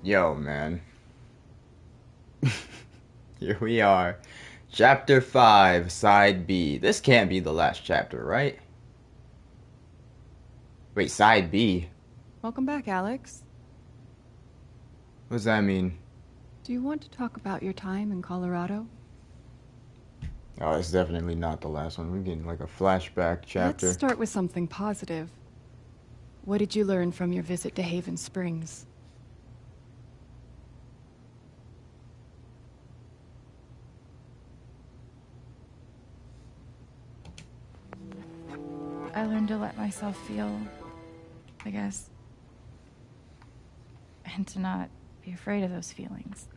Yo, man. Here we are. Chapter 5, Side B. This can't be the last chapter, right? Wait, Side B? Welcome back, Alex. What does that mean? Do you want to talk about your time in Colorado? Oh, it's definitely not the last one. We're getting like a flashback Let's chapter. start with something positive. What did you learn from your visit to Haven Springs? I learned to let myself feel, I guess, and to not be afraid of those feelings.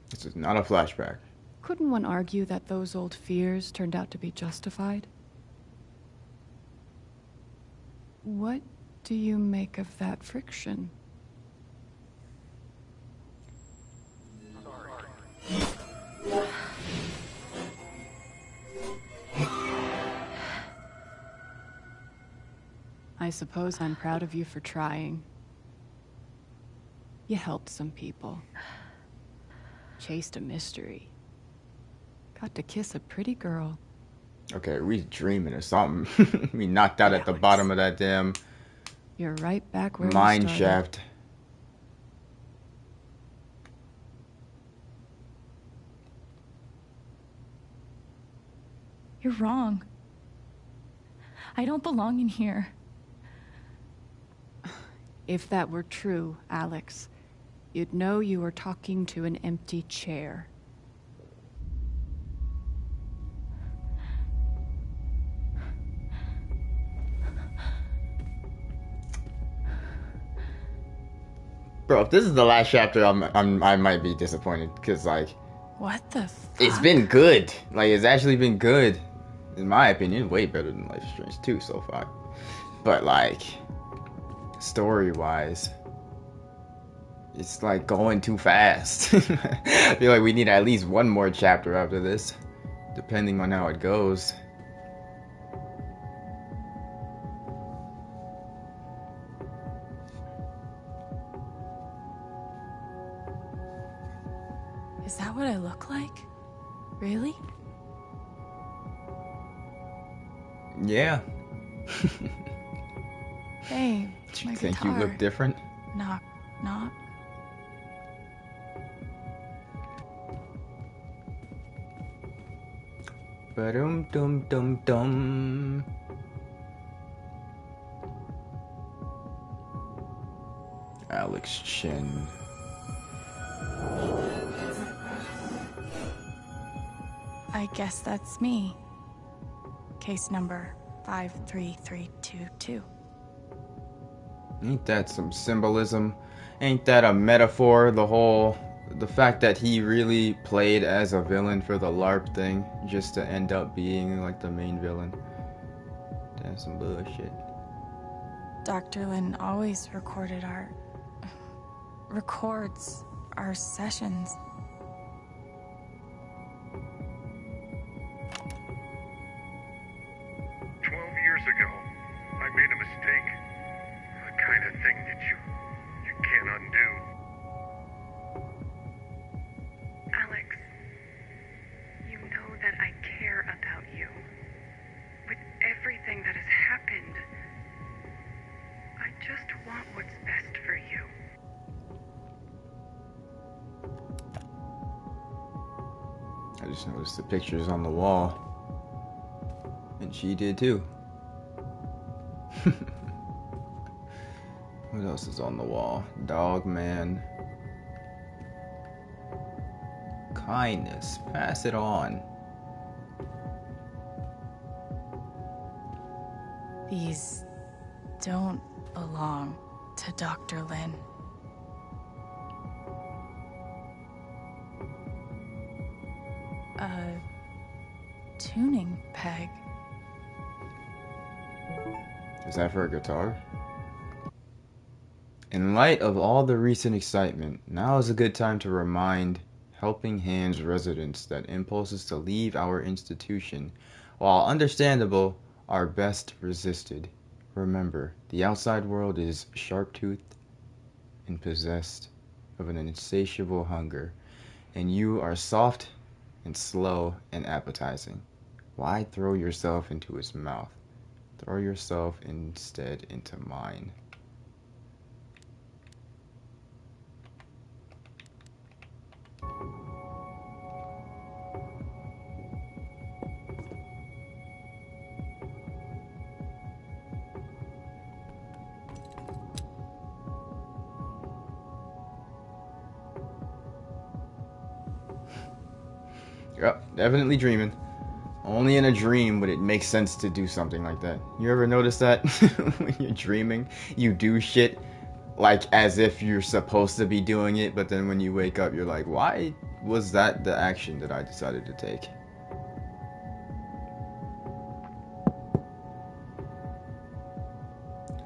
This is not a flashback. Couldn't one argue that those old fears turned out to be justified? What do you make of that friction? I suppose I'm proud of you for trying. You helped some people. Chased a mystery. Got to kiss a pretty girl. Okay, we dreaming or something. We knocked out at the Alex. bottom of that damn You're right back where you mine started. shaft. You're wrong. I don't belong in here. If that were true, Alex, you'd know you were talking to an empty chair. Bro, if this is the last chapter, I might be disappointed because like What the fuck? it's been good. Like it's actually been good, in my opinion. Way better than Life is Strange 2 so far. But like story wise, it's like going too fast. I feel like we need at least one more chapter after this, depending on how it goes. Is that what I look like? Really? Yeah. Hey, Do my you think guitar. you look different? Knock, knock. Ba-dum dum dum dum. Alex Chin. I guess that's me. Case number 53322. Ain't that some symbolism? Ain't that a metaphor? The fact that he really played as a villain for the LARP thing, just to end up being like the main villain. That's some bullshit. Dr. Lin always records our sessions. Years ago, I made a mistake. The kind of thing that you can't undo. Alex, you know that I care about you. With everything that has happened, I just want what's best for you. I just noticed the pictures on the wall. And she did too. What else is on the wall? Dog man. Kindness. Pass it on. These don't belong to Dr. Lin. A tuning peg. Is that for a guitar? In light of all the recent excitement, now is a good time to remind Helping Hands residents that impulses to leave our institution, while understandable, are best resisted. Remember, the outside world is sharp-toothed and possessed of an insatiable hunger, and you are soft and slow and appetizing. Why throw yourself into his mouth? Throw yourself instead into mine. Yep, definitely dreaming. Only in a dream would it make sense to do something like that. You ever notice that? When you're dreaming, you do shit like as if you're supposed to be doing it, but then when you wake up, you're like, why was that the action that I decided to take?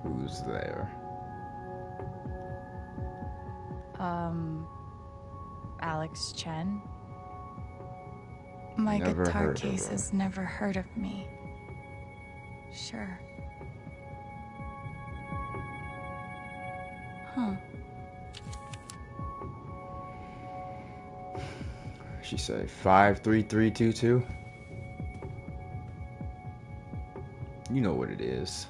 Who's there? Alex Chen? My Never guitar heard of case her. has never heard of me. Sure. Huh. She said 53322. You know what it is.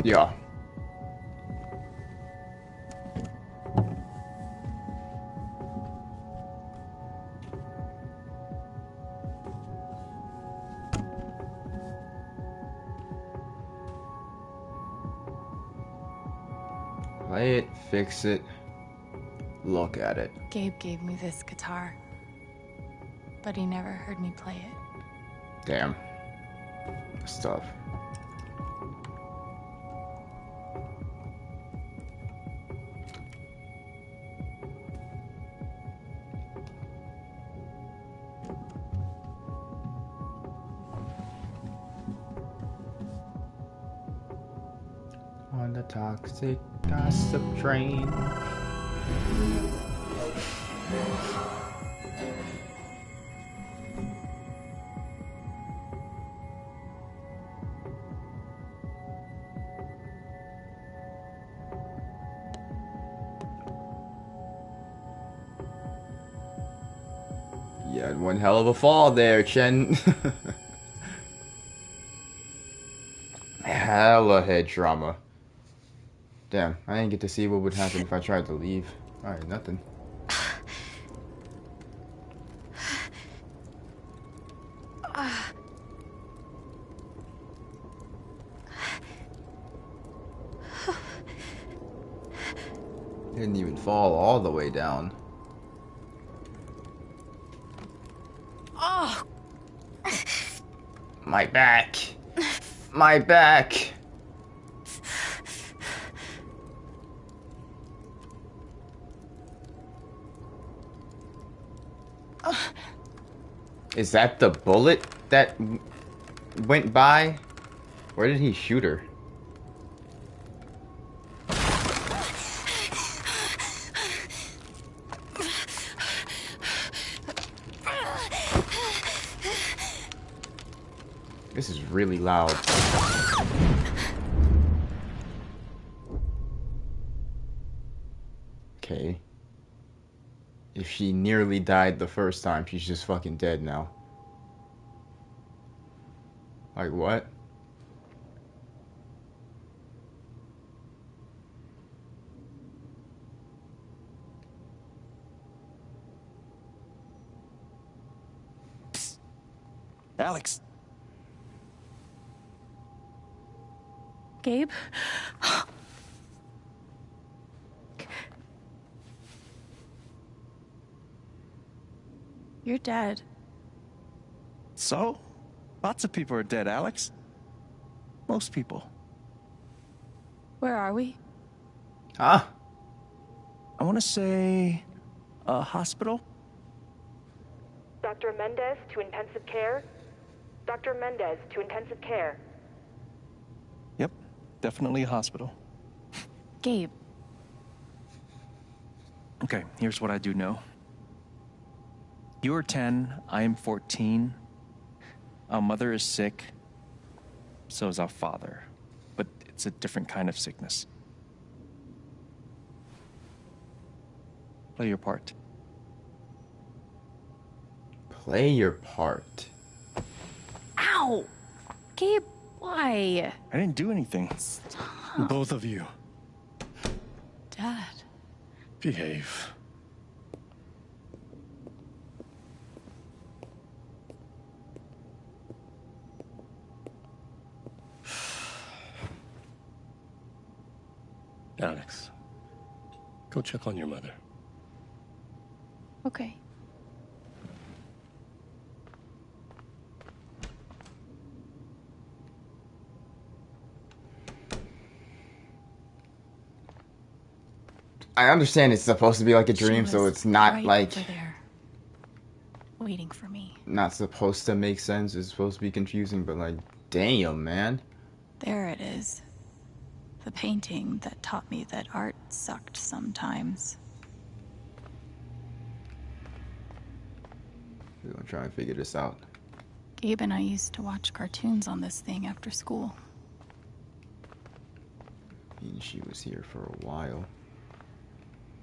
Yeah. Play it, fix it, look at it. Gabe gave me this guitar, but he never heard me play it. Damn. That's tough. On the toxic gossip train. You had one hell of a fall there, Chen. Hella head trauma. Damn, I didn't get to see what would happen if I tried to leave. Alright, nothing. Didn't even fall all the way down. Oh! My back. My back. Is that the bullet that went by? Where did he shoot her? This is really loud. Okay. If she nearly died the first time, she's just fucking dead now. Like what? Alex. Gabe? You're dead. So? Lots of people are dead, Alex. Most people. Where are we? Huh? I want to say a hospital. Dr. Mendez to intensive care. Dr. Mendez to intensive care. Yep, definitely a hospital. Gabe. Okay, here's what I do know. You are 10, I am 14. Our mother is sick. So is our father. But it's a different kind of sickness. Play your part. Play your part. Ow! Gabe, why? I didn't do anything. Both of you, Dad. behave. Alex, go check on your mother. Okay. I understand it's supposed to be like a dream, She so was it's not right like over there, waiting for me. not supposed to make sense. It's supposed to be confusing, but like, damn, man. There it is. The painting that taught me that art sucked sometimes. We're gonna try and figure this out. Gabe and I used to watch cartoons on this thing after school. I mean, she was here for a while.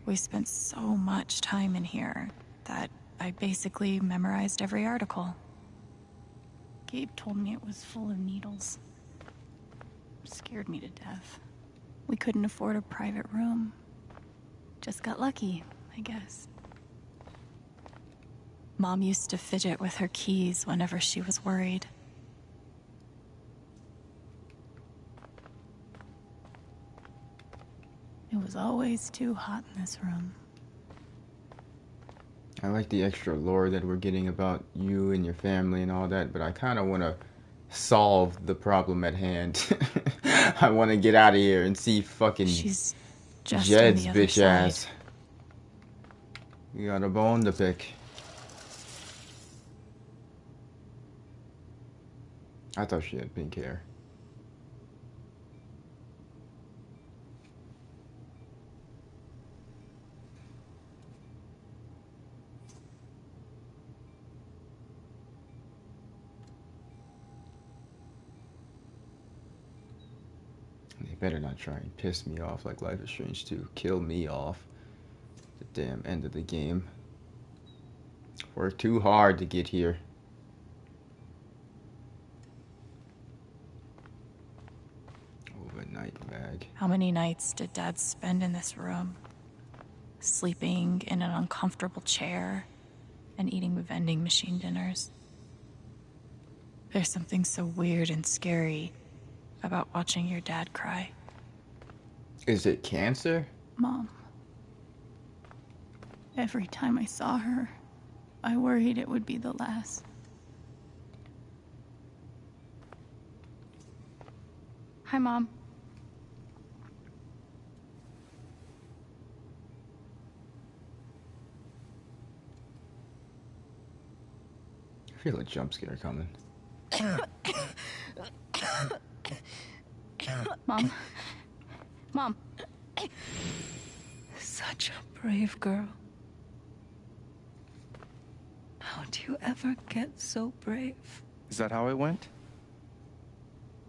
We spent so much time in here that I basically memorized every article. Gabe told me it was full of needles. Scared me to death. We couldn't afford a private room. Just got lucky, I guess. Mom used to fidget with her keys whenever she was worried. It was always too hot in this room. I like the extra lore that we're getting about you and your family and all that, but I kind of want to solve the problem at hand. I want to get out of here and see fucking She's just on Jed's the other bitch side. ass. We got a bone to pick. I thought she had pink hair. They better not try and piss me off like Life is Strange 2. Kill me off. The damn end of the game. Worked too hard to get here. Overnight bag. How many nights did Dad spend in this room? Sleeping in an uncomfortable chair and eating vending machine dinners. There's something so weird and scary about watching your dad cry. Is it cancer? Mom. Every time I saw her, I worried it would be the last. Hi, Mom. I feel a jump scare coming. Mom. Mom. Such a brave girl. How do you ever get so brave? Is that how it went?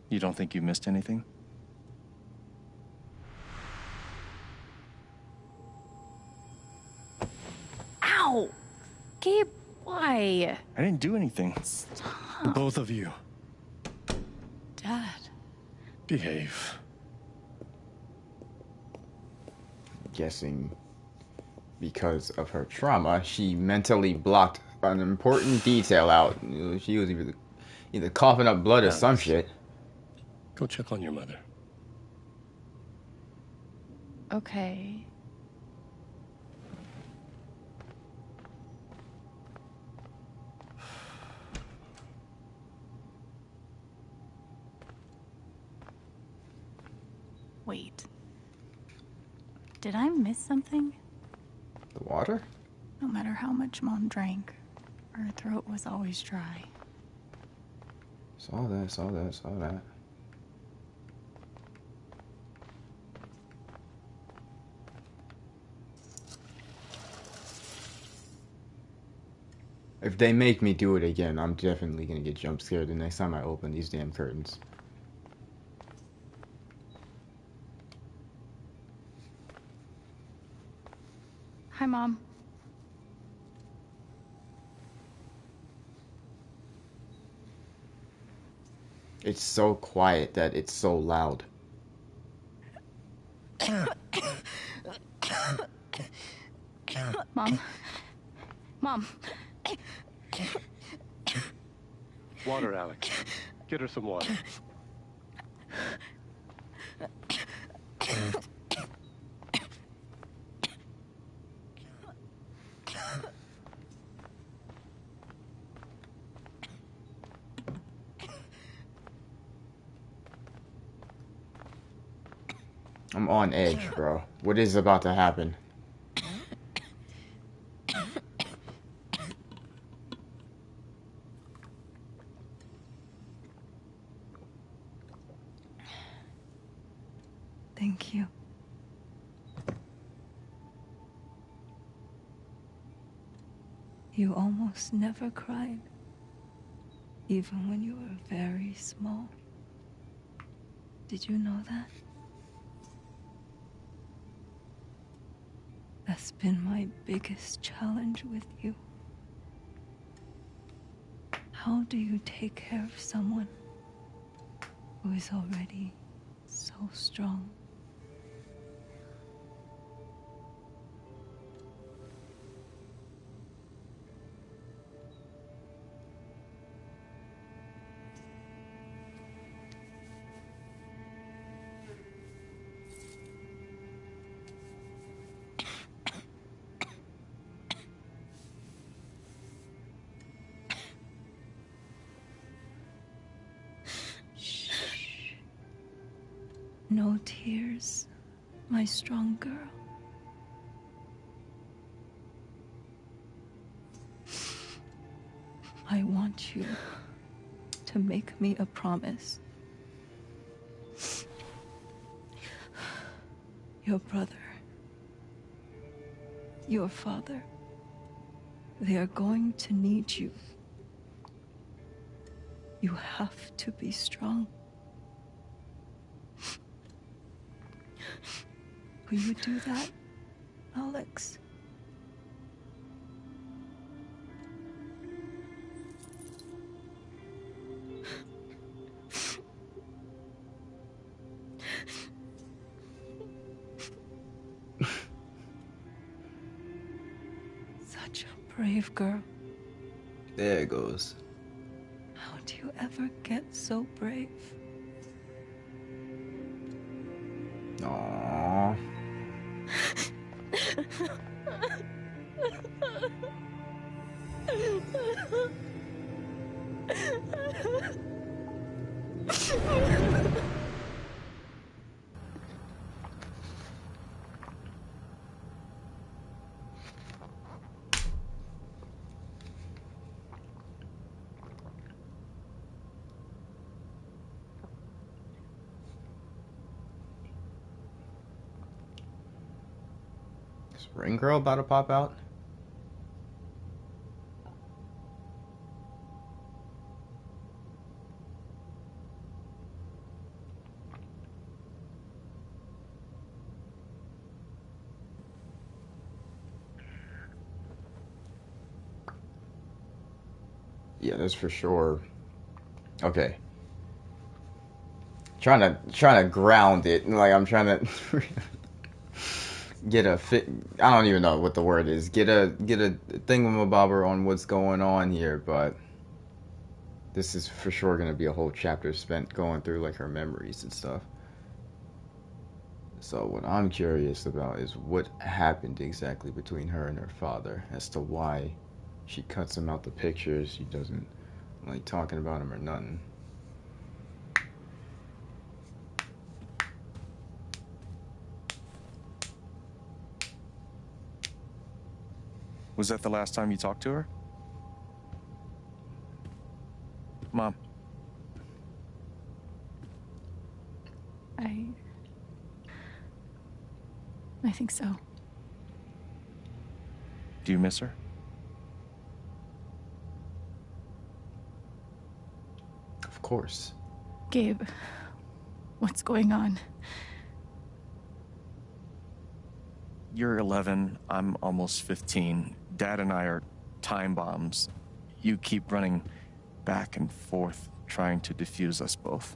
You don't think you missed anything? Ow! Gabe, why? I didn't do anything. Both of you, Dad. behave. Guessing because of her trauma, she mentally blocked an important detail out. She was either coughing up blood or some shit. Go check on your mother. Okay. Wait. Did I miss something? The water? No matter how much Mom drank, her throat was always dry. Saw that. If they make me do it again, I'm definitely gonna get jump scared the next time I open these damn curtains. Hi, Mom. It's so quiet that it's so loud. Mom. Mom. Water, Alex. Get her some water. I'm on edge, bro. What is about to happen? Thank you. You almost never cried, even when you were very small. Did you know that? That's been my biggest challenge with you. How do you take care of someone who is already so strong? No tears, my strong girl. I want you to make me a promise. Your brother, your father, they are going to need you. You have to be strong. Will you do that, Alex? Such a brave girl. There it goes. How do you ever get so brave? Aww. Is Ring Girl about to pop out? Yeah, that's for sure. Okay. Trying to ground it. Like I'm trying to get a fit. I don't even know what the word is. Get a thingamabobber on what's going on here, but this is for sure gonna be a whole chapter spent going through like her memories and stuff. So what I'm curious about is what happened exactly between her and her father as to why she cuts him out the pictures. She doesn't like talking about him or nothing. Was that the last time you talked to her? Mom. I think so. Do you miss her? course. Gabe, what's going on? You're 11, I'm almost 15. Dad and I are time bombs. You keep running back and forth, trying to defuse us both.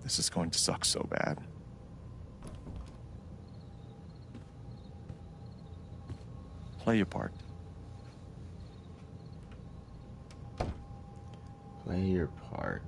This is going to suck so bad. Play your part. Play your part.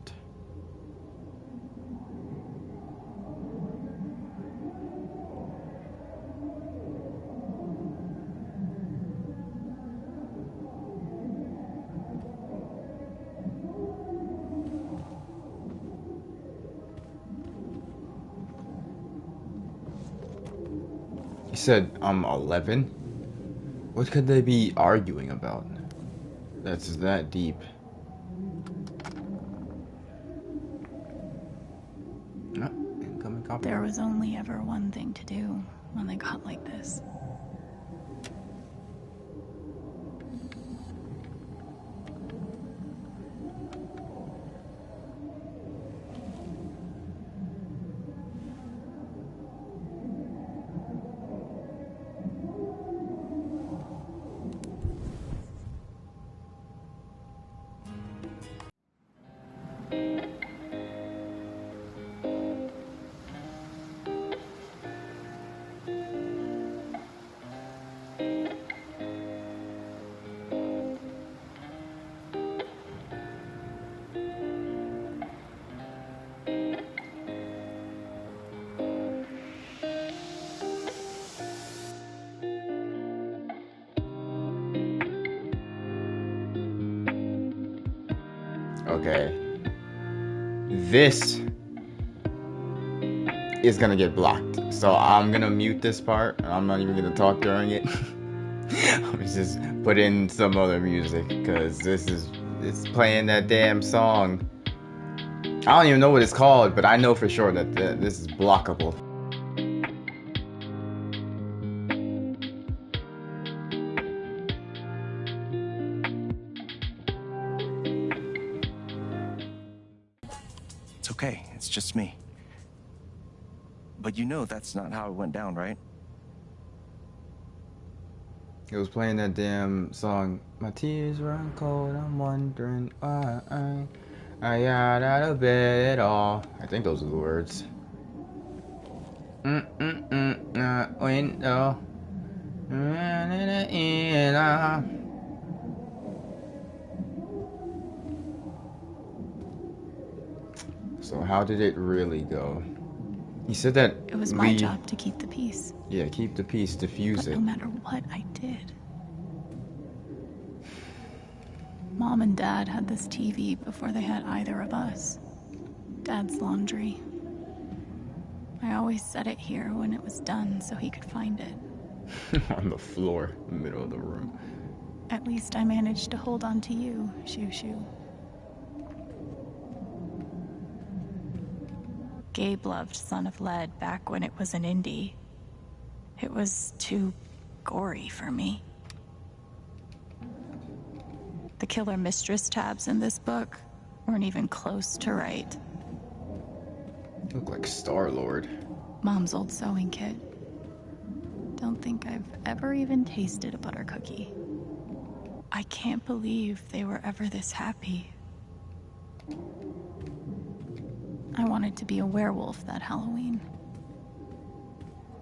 You said I'm 11? What could they be arguing about? That's that deep. No, incoming copy. There was only ever one thing to do when they got like this. Okay. This is gonna get blocked. So I'm gonna mute this part. I'm not even gonna talk during it. I'm just put in some other music because it's playing that damn song. I don't even know what it's called, but I know for sure that this is blockable. It's okay, it's just me. But you know that's not how it went down, right? It was playing that damn song. My tears run cold. I'm wondering why I got out of bed at all. I think those are the words. Window. So how did it really go? He said that It was my job to keep the peace. Yeah, keep the peace, diffuse But it. no matter what I did. Mom and Dad had this TV before they had either of us. Dad's laundry. I always set it here when it was done so he could find it. On the floor, in the middle of the room. At least I managed to hold on to you, Shoo Shoo. Gabe loved Son of Lead back when it was an indie. It was too gory for me. The Killer Mistress tabs in this book weren't even close to right. You look like Star-Lord. Mom's old sewing kit. Don't think I've ever even tasted a butter cookie. I can't believe they were ever this happy. I wanted to be a werewolf that Halloween.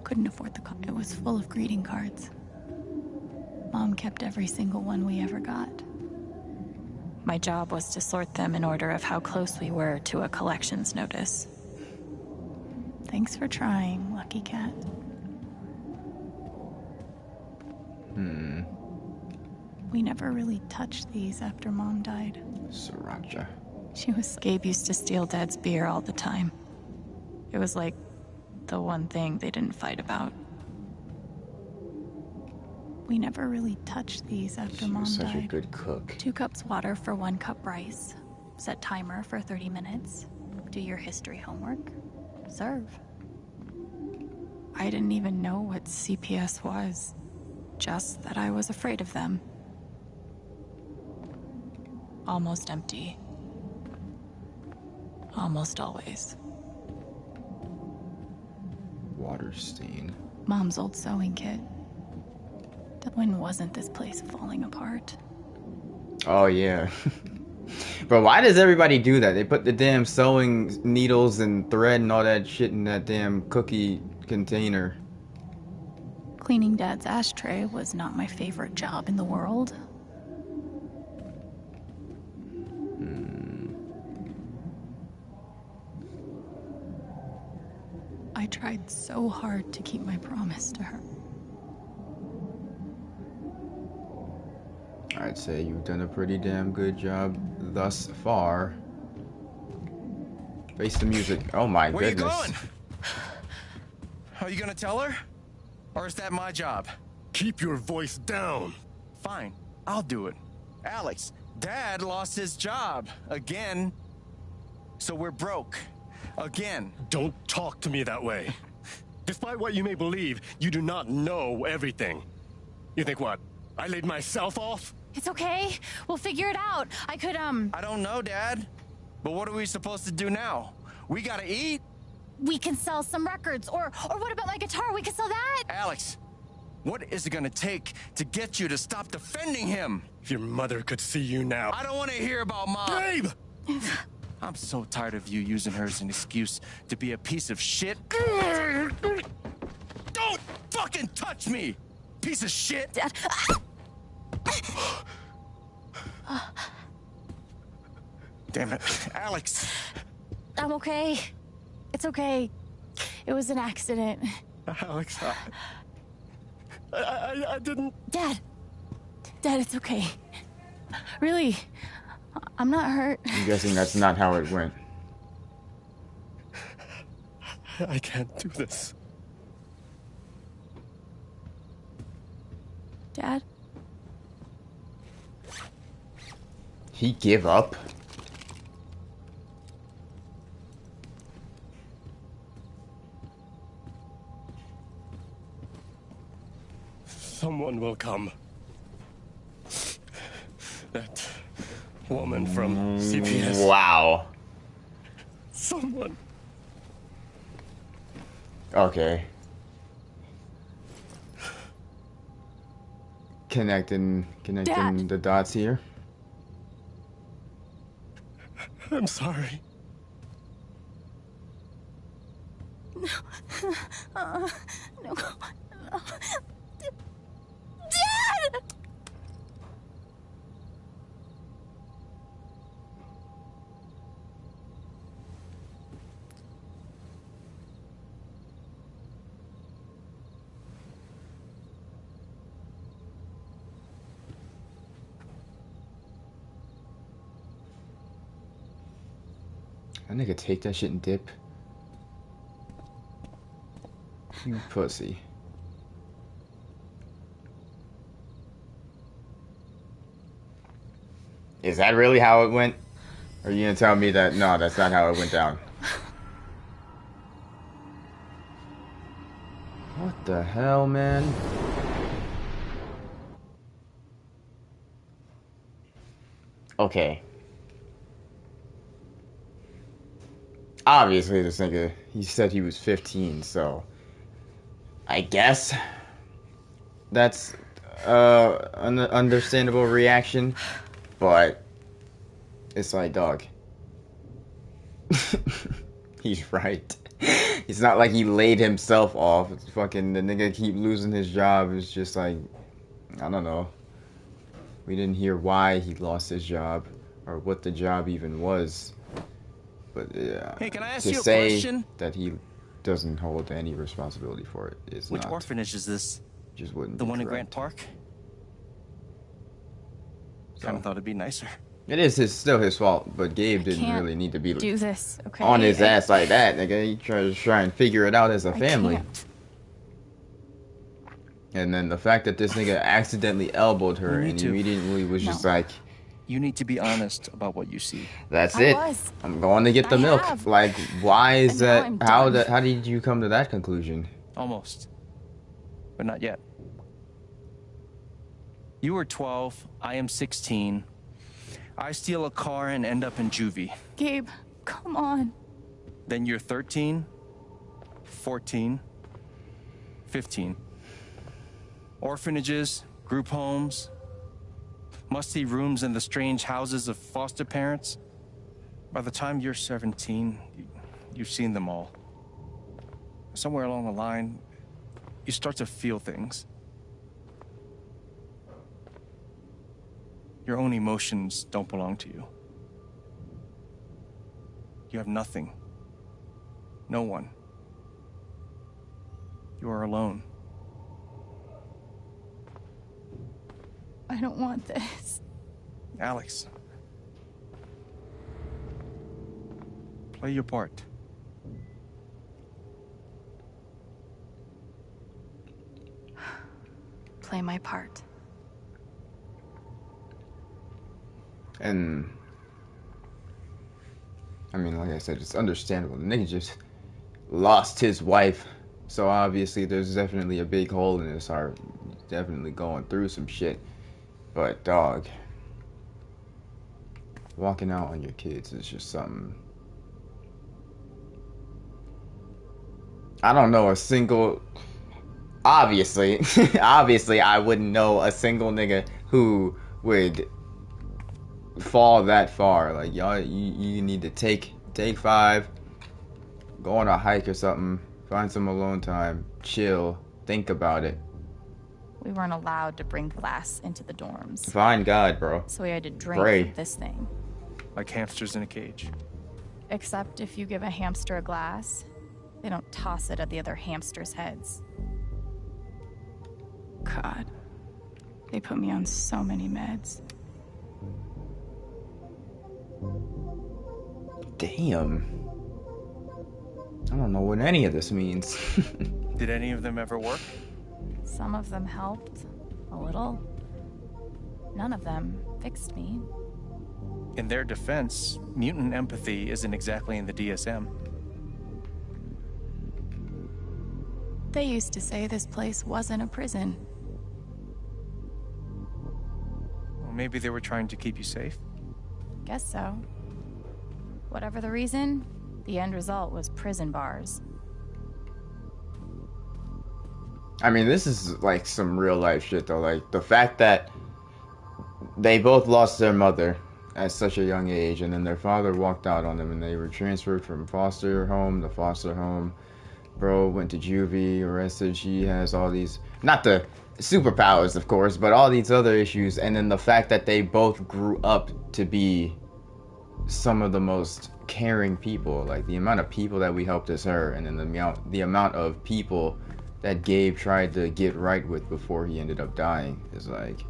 Couldn't afford the it was full of greeting cards. Mom kept every single one we ever got. My job was to sort them in order of how close we were to a collections notice. Thanks for trying, Lucky Cat. We never really touched these after Mom died. Sriracha. Gabe used to steal Dad's beer all the time. It was like the one thing they didn't fight about. We never really touched these after Mom died. Such a good cook. 2 cups water for 1 cup rice. Set timer for 30 minutes. Do your history homework. Serve. I didn't even know what CPS was. Just that I was afraid of them. Almost empty. Almost always. Water stain. Mom's old sewing kit. When wasn't this place falling apart? Oh yeah. Bro, why does everybody do that? They put the damn sewing needles and thread and all that shit in that damn cookie container. Cleaning Dad's ashtray was not my favorite job in the world. I tried so hard to keep my promise to her. I'd say you've done a pretty damn good job thus far. Face the music. Oh my Where goodness. you going? Are you gonna tell her? Or is that my job? Keep your voice down. Fine, I'll do it. Alex, Dad lost his job again. So we're broke. Again. Don't talk to me that way. Despite what you may believe, you do not know everything. You think what? I laid myself off? It's okay. We'll figure it out. I could, I don't know, Dad. But what are we supposed to do now? We gotta eat. we can sell some records. Or what about my guitar? We can sell that. Alex, what is it gonna take to get you to stop defending him? If your mother could see you now. I don't want to hear about Mom. Babe! I'm so tired of you using her as an excuse to be a piece of shit. Don't fucking touch me, piece of shit. Dad. Damn it, Alex. I'm okay. It's okay. It was an accident. Alex, I didn't... Dad, it's okay. Really, I'm not hurt. I'm guessing that's not how it went. I can't do this. Dad? He give up? Someone will come. That woman from CPS. Wow. Someone. Okay. Connecting Dad. the dots here. I'm sorry. No. No. Dad! That nigga take that shit and dip. You pussy. Is that really how it went? Or are you gonna tell me that no, that's not how it went down? What the hell, man? Okay. Obviously, this nigga, he said he was 15, so I guess that's an understandable reaction, but it's like, dog. He's right. It's not like he laid himself off. It's fucking the nigga keep losing his job. It's just like, I don't know. We didn't hear why he lost his job or what the job even was. But yeah, Hey, can I ask to you a say question? that he doesn't hold any responsibility for it is Which not. orphanage is this? Just wouldn't The be one in correct. Grant Park? So, Kind of thought it'd be nicer. it is still his fault, but Gabe didn't can't really need to be Do this, okay? on his ass like that, nigga. He tries to try and figure it out as a I family. can't. And then the fact that this nigga accidentally elbowed her Me and too. immediately was just No. like, You need to be honest about what you see. that's I it. was. I'm going to get the I milk. have. Like, why is And now that? I'm How done. that? How did you come to that conclusion? Almost. But not yet. You were 12, I am 16. I steal a car and end up in juvie. Gabe, come on. Then you're 13, 14, 15. Orphanages, group homes, musty rooms in the strange houses of foster parents. By the time you're 17, you've seen them all. Somewhere along the line, you start to feel things. Your own emotions don't belong to you. You have nothing. No one. You are alone. I don't want this. Alex. Play your part. Play my part. And I mean, like I said, it's understandable. The nigga just lost his wife, so obviously there's definitely a big hole in his heart. He's definitely going through some shit. But dog, walking out on your kids is just something. I don't know a single. Obviously, obviously, I wouldn't know a single nigga who would fall that far. Like, y'all, you need to take 5, go on a hike or something, find some alone time, chill, think about it. We weren't allowed to bring glass into the dorms. Find God, bro. So we had to drink Pray. from this thing. Like hamsters in a cage. Except if you give a hamster a glass, they don't toss it at the other hamsters' heads. God, they put me on so many meds. Damn. I don't know what any of this means. Did any of them ever work? Some of them helped, a little. None of them fixed me. In their defense, mutant empathy isn't exactly in the DSM. They used to say this place wasn't a prison. Well, maybe they were trying to keep you safe. Guess so. Whatever the reason, the end result was prison bars. I mean, this is like some real life shit though. Like the fact that they both lost their mother at such a young age, and then their father walked out on them, and they were transferred from foster home to foster home. Bro went to juvie, arrested. She has all these, not the superpowers, of course, but all these other issues. And then the fact that they both grew up to be some of the most caring people. Like the amount of people that we helped as her, and then the amount of people that Gabe tried to get right with before he ended up dying is like,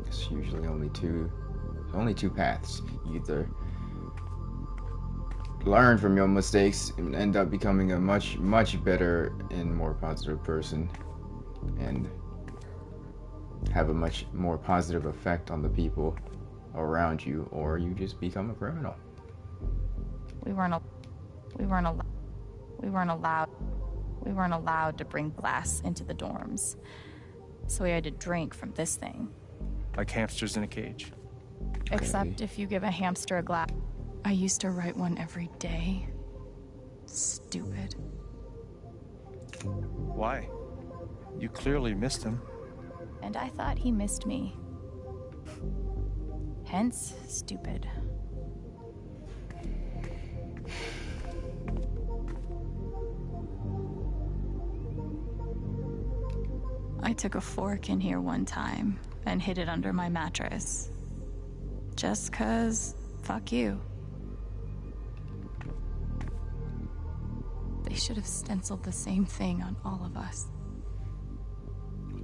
it's usually only two paths. You either learn from your mistakes and end up becoming a much better and more positive person and have a much more positive effect on the people around you, or you just become a criminal. We weren't allowed to bring glass into the dorms. So we had to drink from this thing. Like hamsters in a cage. Except if you give a hamster a glass. I used to write one every day. Stupid. Why? You clearly missed him. And I thought he missed me. Hence, stupid. I took a fork in here one time and hid it under my mattress. Just 'cause, fuck you. They should have stenciled the same thing on all of us.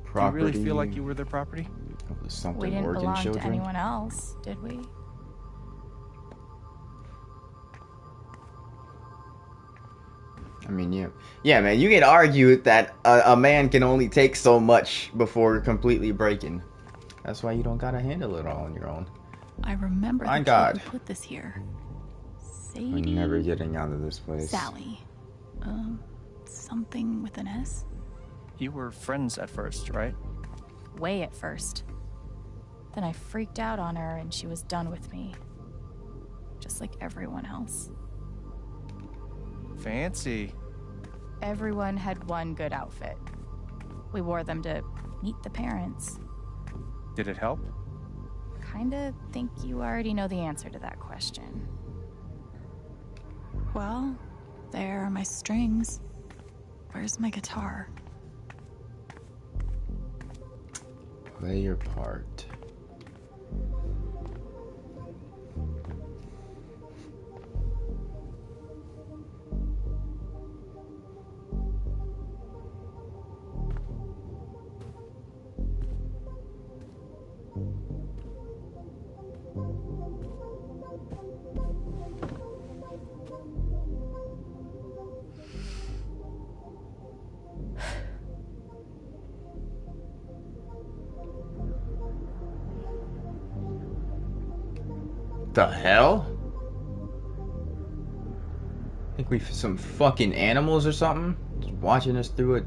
Property. Do you really feel like you were their property? Something We didn't organ belong children. to anyone else, did we? I mean, yeah, man. You can argue that a man can only take so much before completely breaking. That's why you don't gotta handle it all on your own. I remember My the God. kid who put this here. We're Sadie. never getting out of this place. Sally. something with an S? You were friends at first, right? Way at first. Then I freaked out on her and she was done with me. Just like everyone else. Fancy. Everyone had one good outfit. We wore them to meet the parents. Did it help? Kinda think you already know the answer to that question. Well, there are my strings. Where's my guitar? Play your part. The hell? Think we some fucking animals or something? Just watching us through it.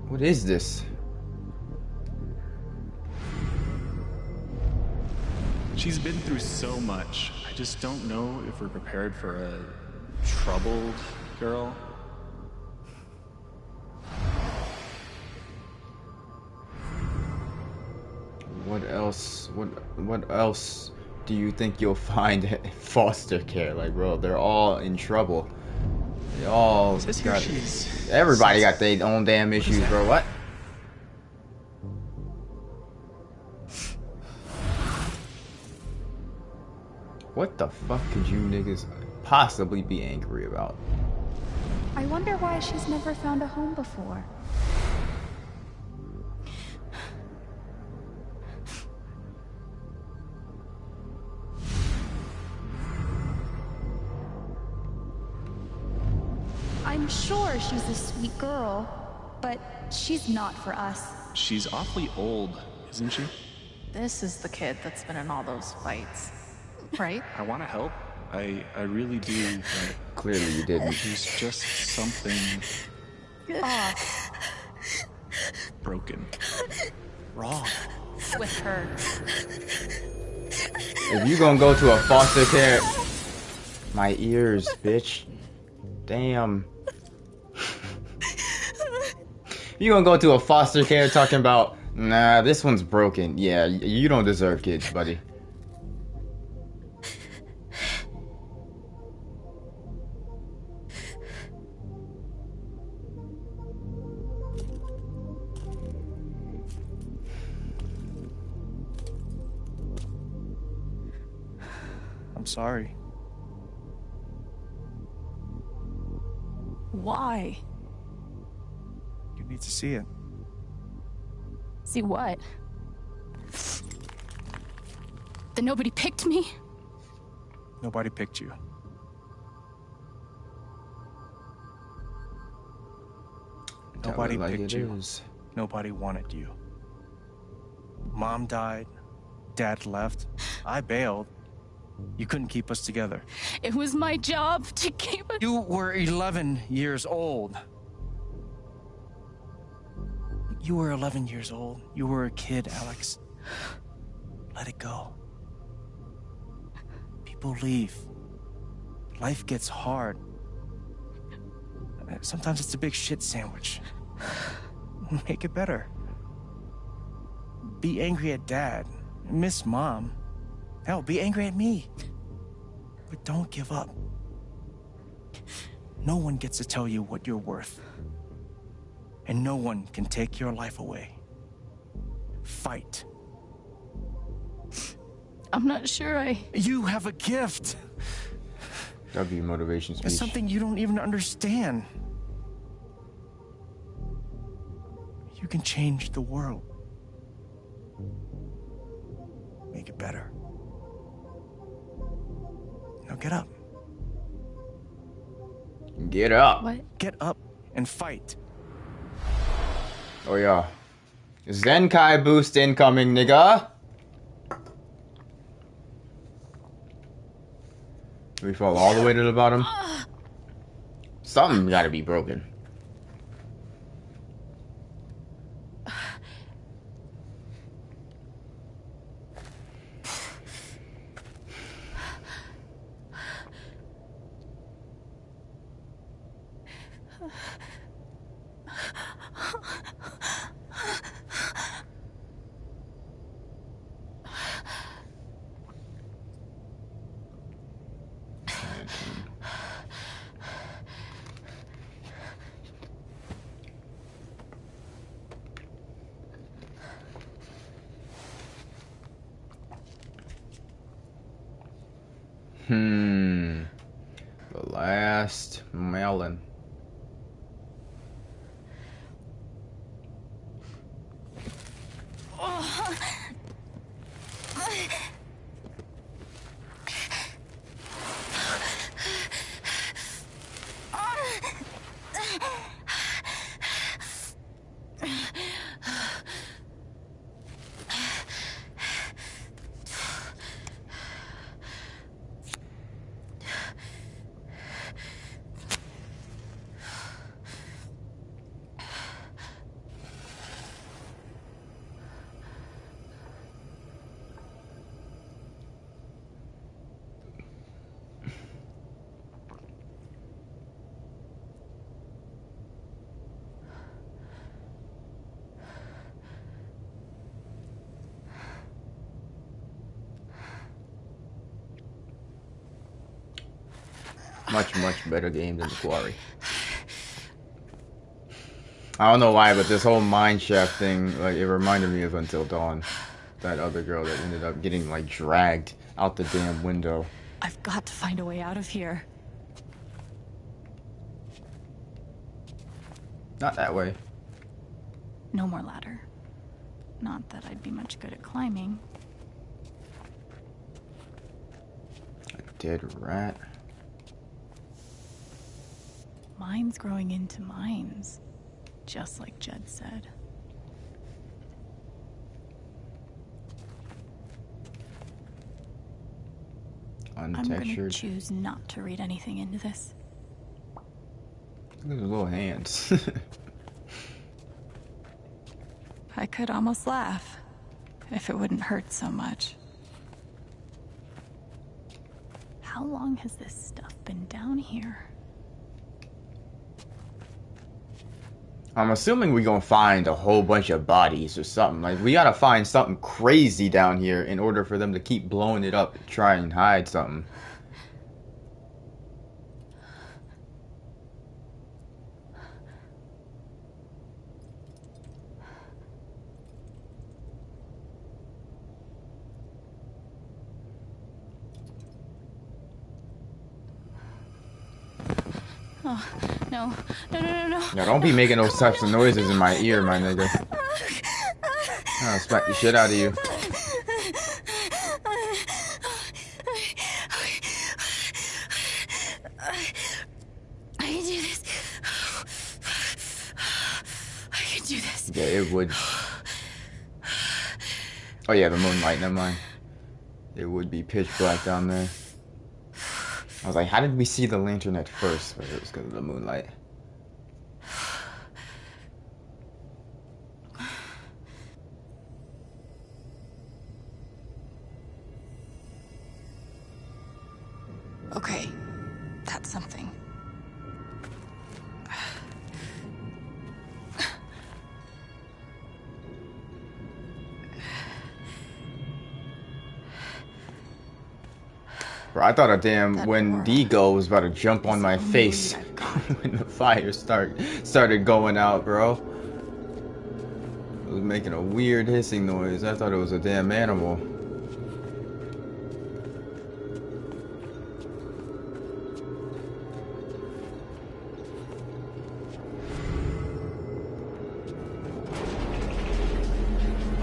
What is this? She's been through so much. I just don't know if we're prepared for a troubled girl. What else? What else do you think you'll find in foster care? Like, bro, they're all in trouble. They all got, everybody got their own damn issues, bro. What? What the fuck could you niggas possibly be angry about? I wonder why she's never found a home before. I'm sure she's a sweet girl, but she's not for us. She's awfully old, isn't she? This is the kid that's been in all those fights, right? I want to help. I really do. But Clearly you didn't. there's just something Off broken. Wrong. with her. If you gonna go to a foster care, my ears, bitch. Damn. You gonna go to a foster care talking about, nah, this one's broken. Yeah, you don't deserve kids, buddy. I'm sorry. Why? You need to see it. See what? That nobody picked me? Nobody picked you. Tell Nobody it like picked it you. is. Nobody wanted you. Mom died. Dad left. I bailed. You couldn't keep us together. It was my job to keep us. You were 11 years old. You were 11 years old. You were a kid, Alex. Let it go. People leave. Life gets hard. Sometimes it's a big shit sandwich. Make it better. Be angry at Dad. Miss Mom. Hell, be angry at me. But don't give up. No one gets to tell you what you're worth. And no one can take your life away. Fight. I'm not sure You have a gift. That'd be a motivation speech. It's something you don't even understand. You can change the world. Make it better. Now get up. Get up. What? Get up and fight. Oh yeah. Zenkai boost incoming, nigga. We fall all the way to the bottom. Something gotta be broken. The last melon. Much better game than the Quarry. I don't know why, but this whole mine shaft thing, like, it reminded me of Until Dawn. That other girl that ended up getting, like, dragged out the damn window. I've got to find a way out of here. Not that way. No more ladder. Not that I'd be much good at climbing. A dead rat. Mines growing into mines. Just like Jed said. Untextured. I'm gonna choose not to read anything into this. Look at his little hands. I could almost laugh, if it wouldn't hurt so much. How long has this stuff been down here? I'm assuming we're gonna find a whole bunch of bodies or something. Like, we gotta find something crazy down here in order for them to keep blowing it up and try and hide something. Oh, no. No. Now, don't be making those types of noises in my ear, my nigga. I'll smack the shit out of you. I can do this. I can do this. Yeah, it would. Oh yeah, the moonlight, never mind. It would be pitch black down there. I was like, how did we see the lantern at first? But it was because of the moonlight. Okay, that's something. Bro, I thought a damn Wendigo was about to jump on my face when the fire started going out, bro. It was making a weird hissing noise. I thought it was a damn animal.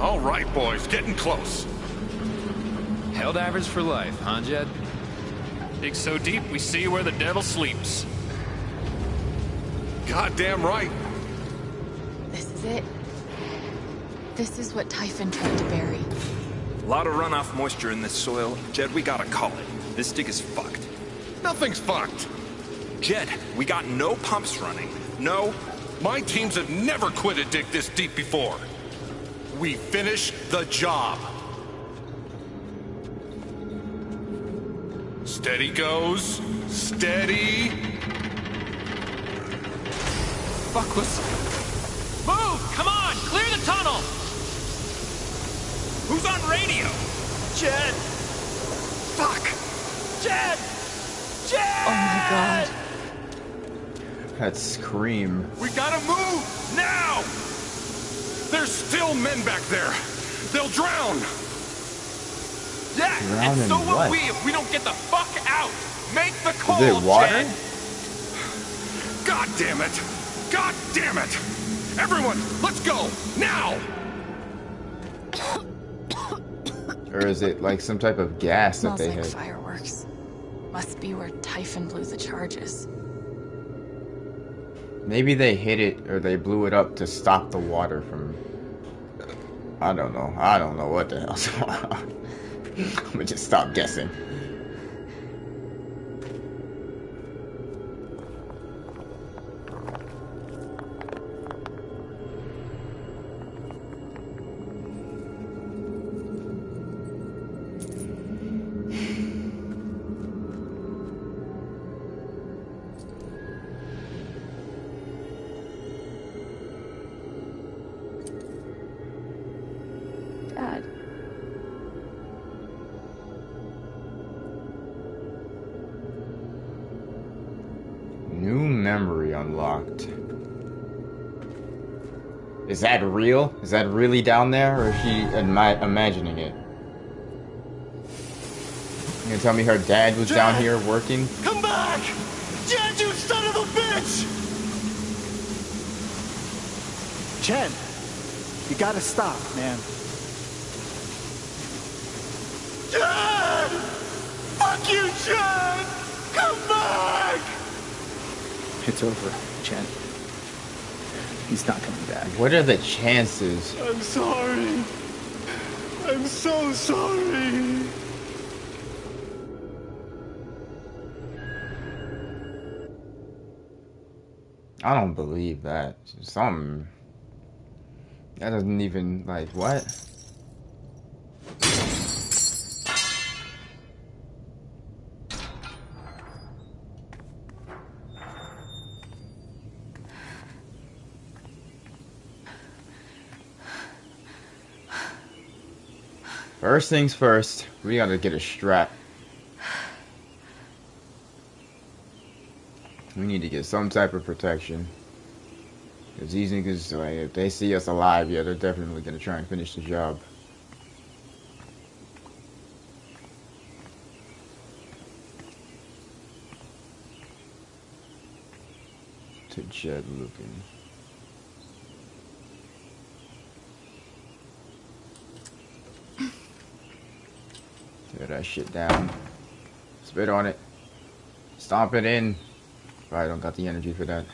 All right, boys, getting close. Helldivers for life, huh, Jed? Dig so deep, we see where the devil sleeps. Goddamn right. This is it. This is what Typhon tried to bury. A lot of runoff moisture in this soil. Jed, we gotta call it. This dig is fucked. Nothing's fucked. Jed, we got no pumps running. No. My teams have never quit a dig this deep before. We finish the job. Steady goes. Steady. Fuck, listen. Move! Come on! Clear the tunnel! Who's on radio? Jed! Fuck! Jed! Jed! Oh my god. That scream. We gotta move! Now! There's still men back there. They'll drown. Yeah, Drown and in so will what? we if we don't get the fuck out. Make the call, Is it water? Chad. God damn it! God damn it! Everyone, let's go! Now! Or is it like some type of gas that Smells they like had? fireworks. Must be where Typhon blew the charges. Maybe they hit it or they blew it up to stop the water from... I don't know. I don't know what the hell's going on. I'm gonna just stop guessing. Dad. New memory unlocked. Is that real? Is that really down there, or is she imagining it? You gonna tell me her dad was down here working? Come back! Jed, you son of a bitch! Chen, you gotta stop, man. Jed! Fuck you, Jed! Come back! It's over, Chen. He's not coming back. What are the chances? I'm sorry. I'm so sorry. I don't believe that. Something that doesn't even like what? First things first, we gotta get a strap. We need to get some type of protection. Because these niggas, like, if they see us alive, yeah, they're definitely gonna try and finish the job. To Jed looking. Tear that shit down. Spit on it. Stomp it in. I don't got the energy for that.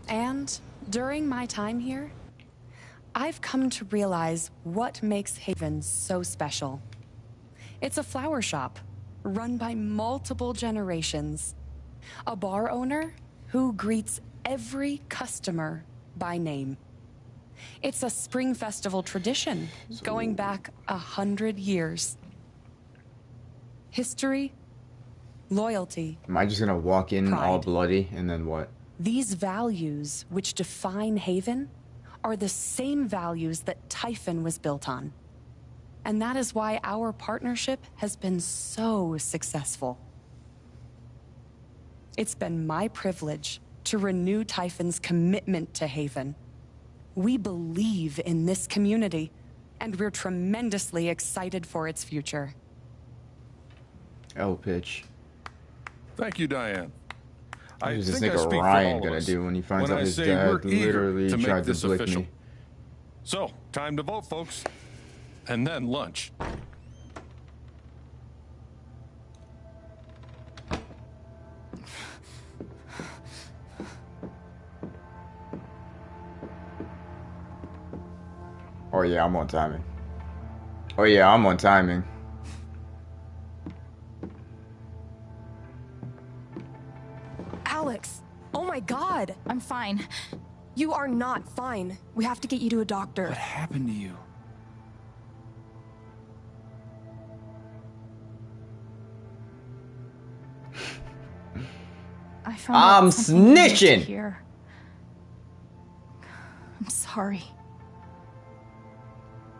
And during my time here, I've come to realize what makes Haven so special. It's a flower shop run by multiple generations. A bar owner who greets every customer by name. It's a spring festival tradition going back 100 years. History, loyalty. Am I just gonna walk in Pride. all bloody and then what? These values which define Haven are the same values that Typhon was built on. And that is why our partnership has been so successful. It's been my privilege to renew Typhon's commitment to Haven. We believe in this community, and we're tremendously excited for its future. L pitch. Thank you, Diane. What is this think I nigga speak for Ryan all of gonna us do when he finds when out I his say we're dad eager literally to make tried to this blick official. me? So, time to vote, folks. And then lunch. Oh yeah, I'm on timing. Oh yeah, I'm on timing. Alex! Oh my god! I'm fine. You are not fine. We have to get you to a doctor. What happened to you? I found I'm out something you need to snitching! hear. I'm sorry.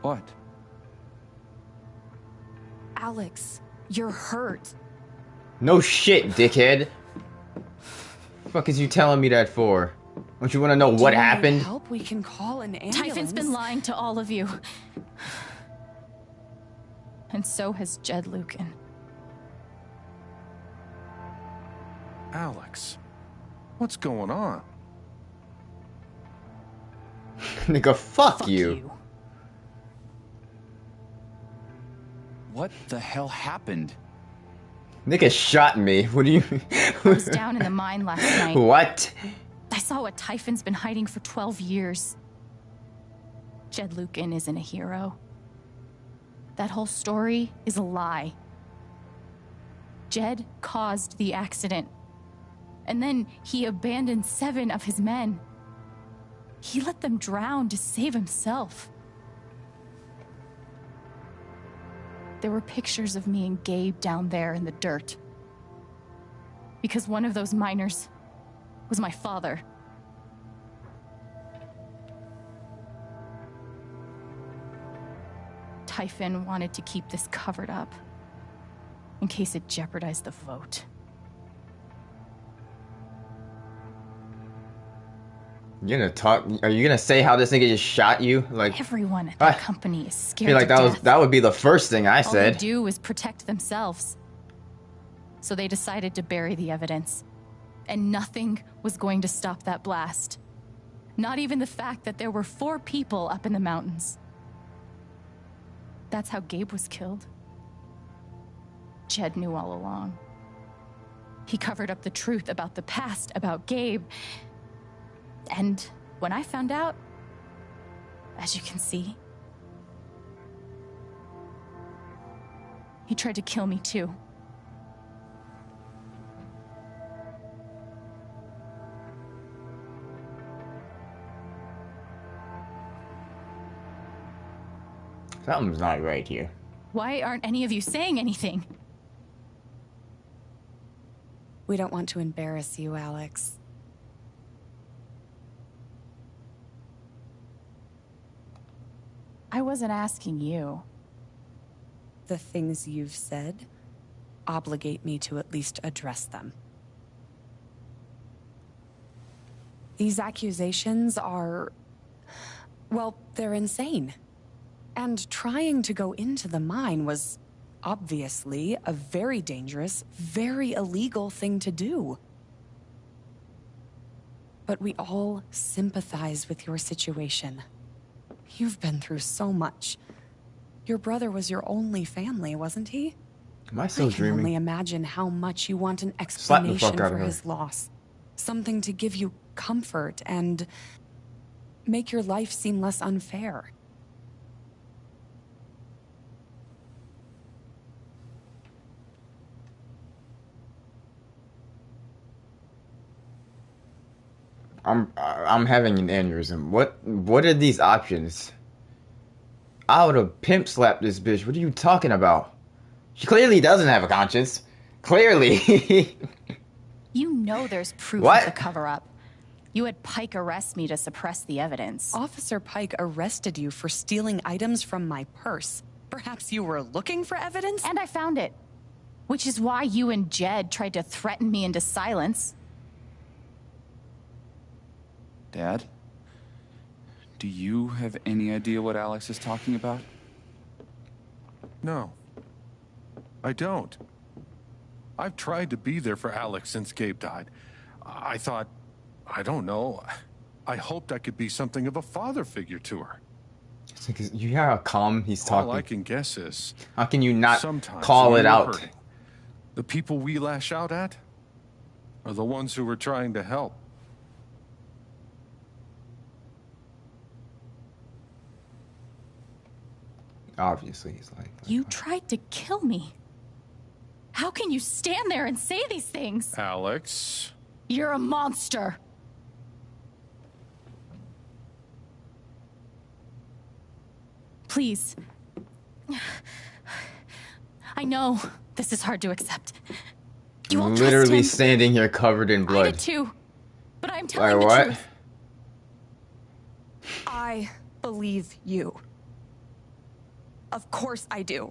What? Alex, you're hurt. No shit, dickhead. Fuck is you telling me that for? Don't you want to know what happened? Help? We can call an ambulance. Typhon's been lying to all of you. And so has Jed Lucan. Alex, what's going on? Nigga, fuck you. What the hell happened? Nigga shot me. What do you I was down in the mine last night. What? I saw what Typhon's been hiding for 12 years. Jed Lucan isn't a hero. That whole story is a lie. Jed caused the accident. And then he abandoned 7 of his men. He let them drown to save himself. There were pictures of me and Gabe down there in the dirt. Because one of those miners was my father. Typhon wanted to keep this covered up in case it jeopardized the vote. You gonna talk? Are you gonna say how this nigga just shot you? Like everyone at that company is I scared feel like to death. that would be the first thing I All said. they do is protect themselves. So they decided to bury the evidence. And nothing was going to stop that blast. Not even the fact that there were 4 people up in the mountains. That's how Gabe was killed. Jed knew all along. He covered up the truth about the past, about Gabe. And when I found out, as you can see, he tried to kill me too. Something's not right here. Why aren't any of you saying anything? We don't want to embarrass you, Alex. I wasn't asking you. The things you've said obligate me to at least address them. These accusations are... well, they're insane. And trying to go into the mine was obviously a very dangerous, very illegal thing to do. But we all sympathize with your situation. You've been through so much. Your brother was your only family, wasn't he? Am I still I can dreaming? only imagine how much you want an Slap the fuck explanation out for of her. his loss. Something to give you comfort and make your life seem less unfair. I'm having an aneurysm. What are these options? I would have pimp slapped this bitch. What are you talking about? She clearly doesn't have a conscience. Clearly. You know there's proof What? of the cover-up. You had Pike arrest me to suppress the evidence. Officer Pike arrested you for stealing items from my purse. Perhaps you were looking for evidence? And I found it. Which is why you and Jed tried to threaten me into silence. Dad? Do you have any idea what Alex is talking about? No. I don't. I've tried to be there for Alex since Gabe died. I thought, I don't know, I hoped I could be something of a father figure to her. It's like, you hear how calm he's talking? All I can guess is... How can you not sometimes call when it we're out? hurting, the people we lash out at are the ones who we're trying to help. Obviously, he's like... You tried to kill me. How can you stand there and say these things? Alex... You're a monster. Please. I know this is hard to accept. You all trust Literally him. standing here covered in I blood. did too. But I'm telling Like the what? truth. I believe you. Of course I do.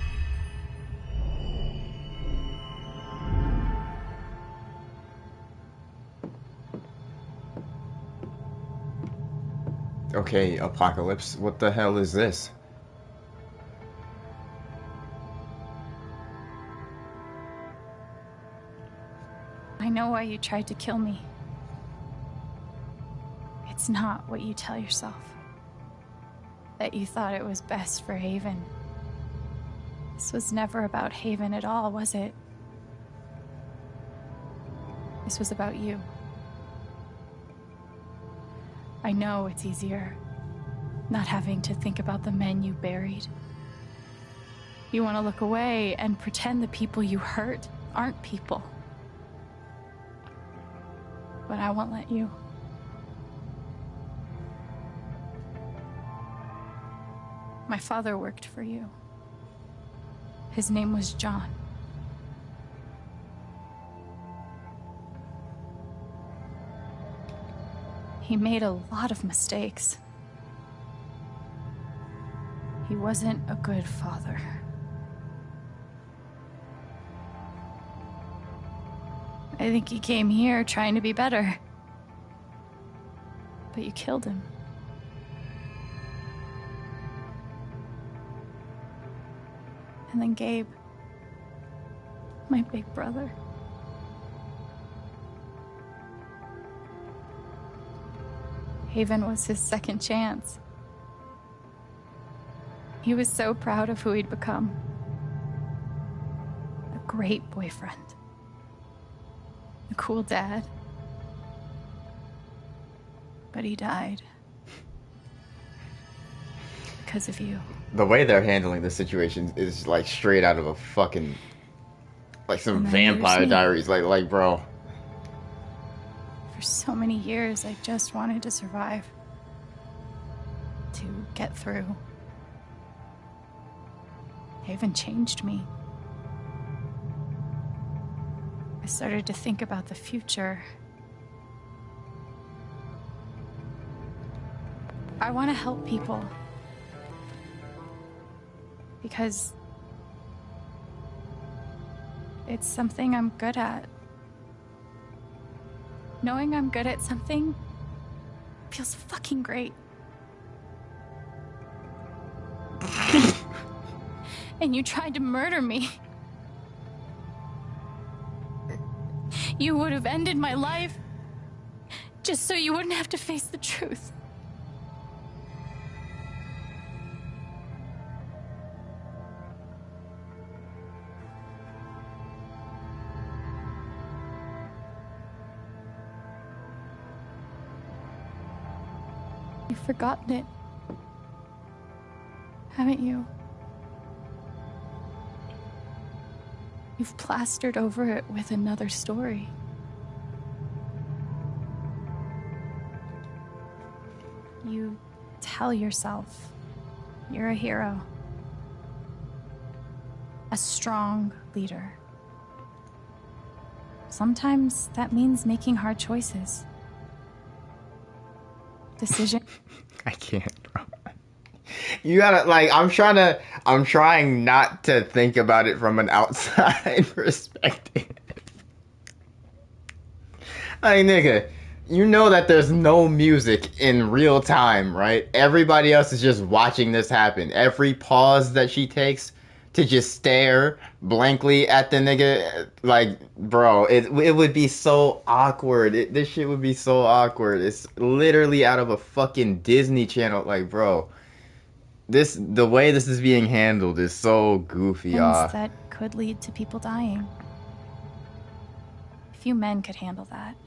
Okay, Apocalypse, what the hell is this? I know why you tried to kill me. It's not what you tell yourself. That you thought it was best for Haven. This was never about Haven at all, was it? This was about you. I know it's easier not having to think about the men you buried. You want to look away and pretend the people you hurt aren't people. But I won't let you. My father worked for you. His name was John. He made a lot of mistakes. He wasn't a good father. I think he came here trying to be better. But you killed him. And then Gabe, my big brother. Haven was his second chance. He was so proud of who he'd become. A great boyfriend. A cool dad. But he died. Because of you. The way they're handling this situation is like straight out of a fucking, like some Vampire Diaries. Like, bro. For so many years, I just wanted to survive. To get through. Haven changed me. I started to think about the future. I want to help people. Because it's something I'm good at. Knowing I'm good at something feels fucking great. And you tried to murder me. You would have ended my life just so you wouldn't have to face the truth. You've forgotten it, haven't you? You've plastered over it with another story. You tell yourself you're a hero, a strong leader. Sometimes that means making hard choices. Decision. I can't, bro. You gotta, like, I'm trying not to think about it from an outside perspective. Like, nigga, you know that there's no music in real time, right? Everybody else is just watching this happen. Every pause that she takes to just stare blankly at the nigga, like, bro, it would be so awkward. This shit would be so awkward. It's literally out of a fucking Disney Channel, like, bro. The way this is being handled is so goofy, things that could lead to people dying. Few men could handle that.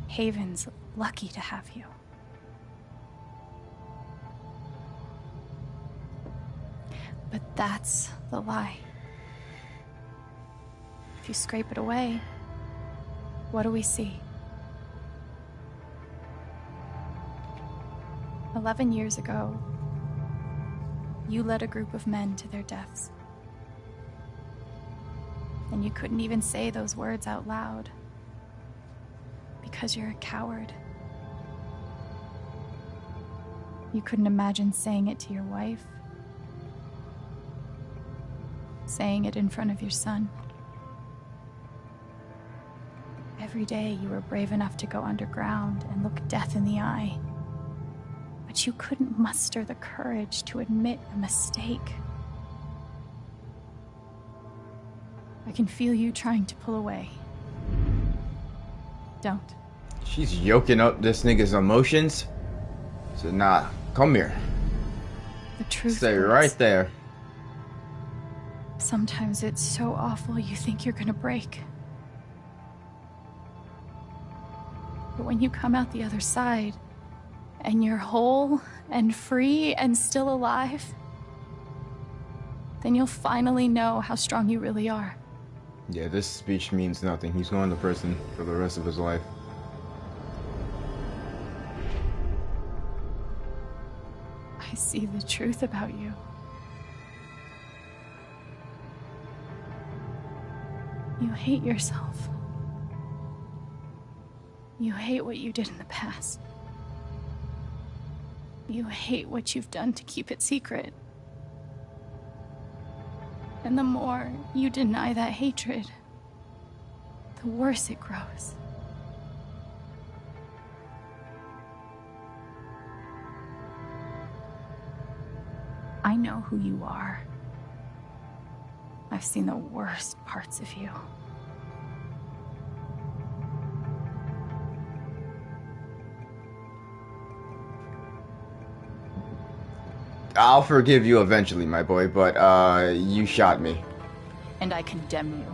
Haven's lucky to have you. But that's the lie. If you scrape it away, what do we see? 11 years ago, you led a group of men to their deaths. And you couldn't even say those words out loud. Because you're a coward. You couldn't imagine saying it to your wife. Saying it in front of your son. every day you were brave enough to go underground and look death in the eye. But you couldn't muster the courage to admit a mistake. I can feel you trying to pull away. Don't. She's yoking up this nigga's emotions. So nah, come here. The truth Stay is, right there. sometimes it's so awful you think you're gonna break. But when you come out the other side, and you're whole and free and still alive, then you'll finally know how strong you really are. Yeah, this speech means nothing. He's going to prison for the rest of his life. I see the truth about you. You hate yourself. You hate what you did in the past. You hate what you've done to keep it secret. And the more you deny that hatred, the worse it grows. I know who you are. I've seen the worst parts of you. I'll forgive you eventually, my boy, but you shot me. And I condemn you.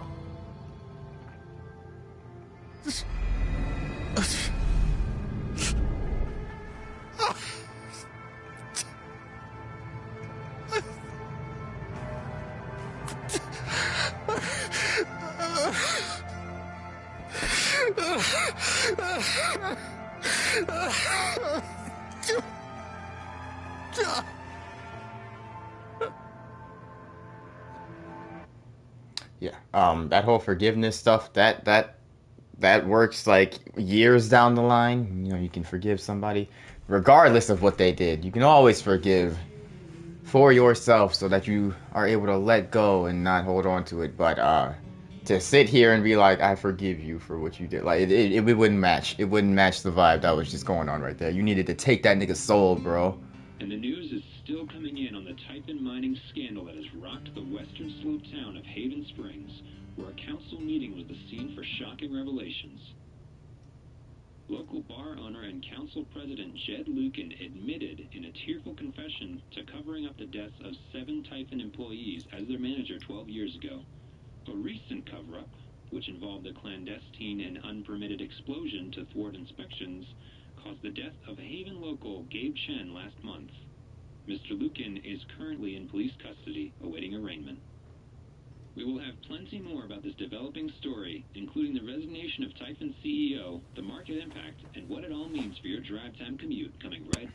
Yeah, that whole forgiveness stuff, that works like years down the line. You know, you can forgive somebody regardless of what they did. You can always forgive for yourself so that you are able to let go and not hold on to it. But to sit here and be like, I forgive you for what you did, like it wouldn't match. It wouldn't match the vibe that was just going on right there. You needed to take that nigga's soul, bro. And the news is still coming in on the Typhon mining scandal that has rocked the western slope town of Haven Springs, where a council meeting was the scene for shocking revelations. Local bar owner and council president Jed Lucan admitted in a tearful confession to covering up the deaths of 7 Typhon employees as their manager 12 years ago. A recent cover-up, which involved a clandestine and unpermitted explosion to thwart inspections, caused the death of Haven local Gabe Chen last month. Mr. Lucan is currently in police custody, awaiting arraignment. We will have plenty more about this developing story, including the resignation of Typhon CEO, the market impact, and what it all means for your drive time commute, coming right.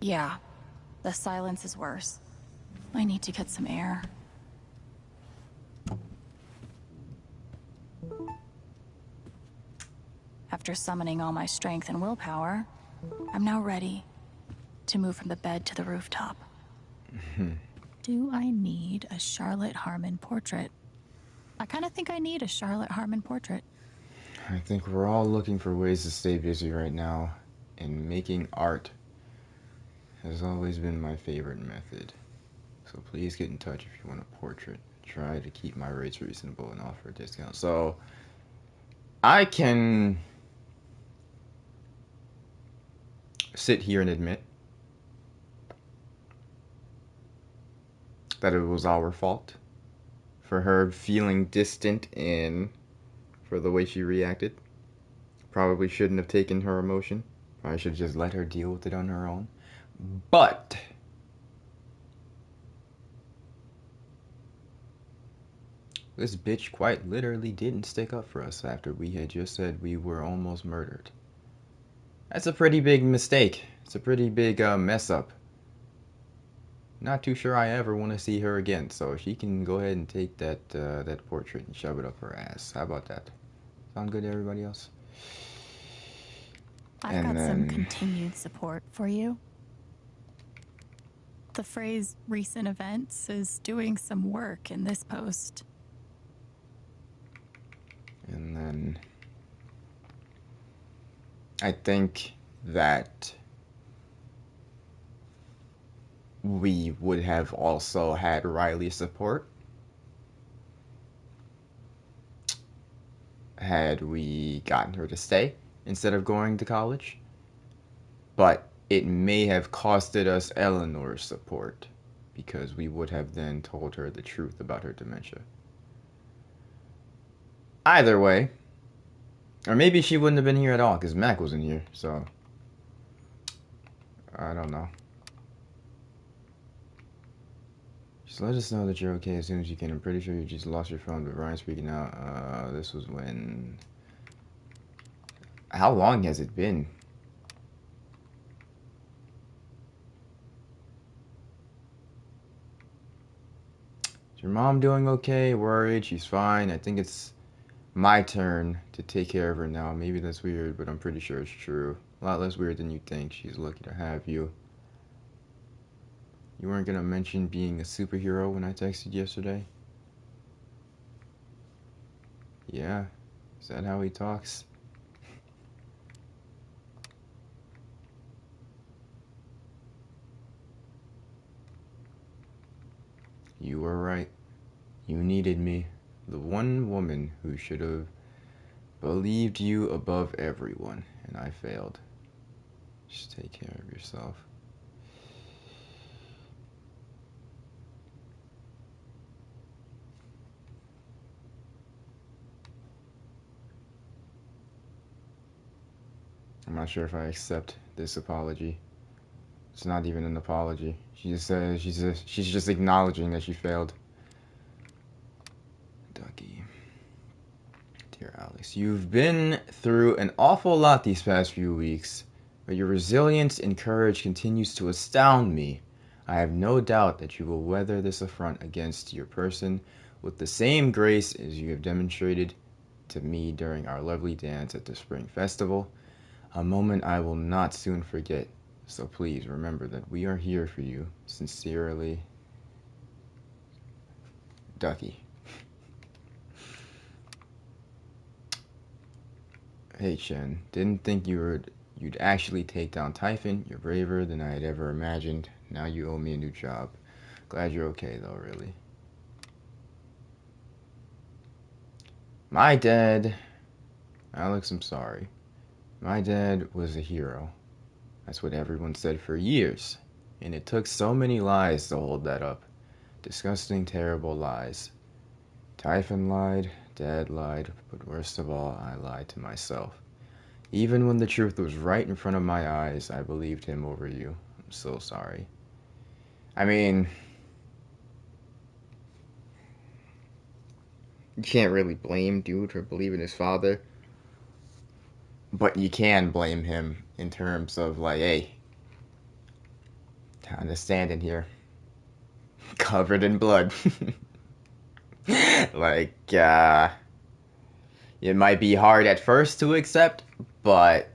Yeah, the silence is worse. I need to get some air. After summoning all my strength and willpower, I'm now ready to move from the bed to the rooftop. Do I need a Charlotte Harmon portrait? I kind of think I need a Charlotte Harmon portrait. I think we're all looking for ways to stay busy right now, and making art has always been my favorite method. So please get in touch if you want a portrait. Try to keep my rates reasonable and offer a discount. So I can sit here and admit that it was our fault for her feeling distant and for the way she reacted. Probably shouldn't have taken her emotion. Probably should have just let her deal with it on her own. But this bitch quite literally didn't stick up for us after we had just said we were almost murdered. That's a pretty big mistake. It's a pretty big mess up. Not too sure I ever want to see her again, so she can go ahead and take that that portrait and shove it up her ass. How about that? Sound good to everybody else? I've got some continued support for you. The phrase recent events is doing some work in this post. And then I think that we would have also had Riley's support had we gotten her to stay instead of going to college. But it may have costed us Eleanor's support because we would have then told her the truth about her dementia. Either way, or maybe she wouldn't have been here at all because Mac wasn't here, so I don't know. Just let us know that you're okay as soon as you can. I'm pretty sure you just lost your phone, but Ryan's freaking out. This was when... How long has it been? Is your mom doing okay? Worried? She's fine. I think it's my turn to take care of her now. Maybe that's weird, but I'm pretty sure it's true. A lot less weird than you think. She's lucky to have you. You weren't gonna mention being a superhero when I texted yesterday? Yeah? Is that how he talks? You were right. You needed me. The one woman who should have believed you above everyone, and I failed. Just take care of yourself. I'm not sure if I accept this apology. It's not even an apology. She just says she's just acknowledging that she failed. Ducky. Dear Alex, you've been through an awful lot these past few weeks, but your resilience and courage continues to astound me. I have no doubt that you will weather this affront against your person with the same grace as you have demonstrated to me during our lovely dance at the Spring Festival, a moment I will not soon forget. So please remember that we are here for you. Sincerely, Ducky. Hey Chen, didn't think you'd actually take down Typhon. You're braver than I had ever imagined. Now you owe me a new job. Glad you're okay though, really. My dad... Alex, I'm sorry. My dad was a hero. That's what everyone said for years. And it took so many lies to hold that up. Disgusting, terrible lies. Typhon lied, Dad lied, but worst of all, I lied to myself. Even when the truth was right in front of my eyes, I believed him over you. I'm so sorry. I mean, you can't really blame dude for believing his father. But you can blame him in terms of like, hey, kind of standing here, covered in blood. Like, it might be hard at first to accept, but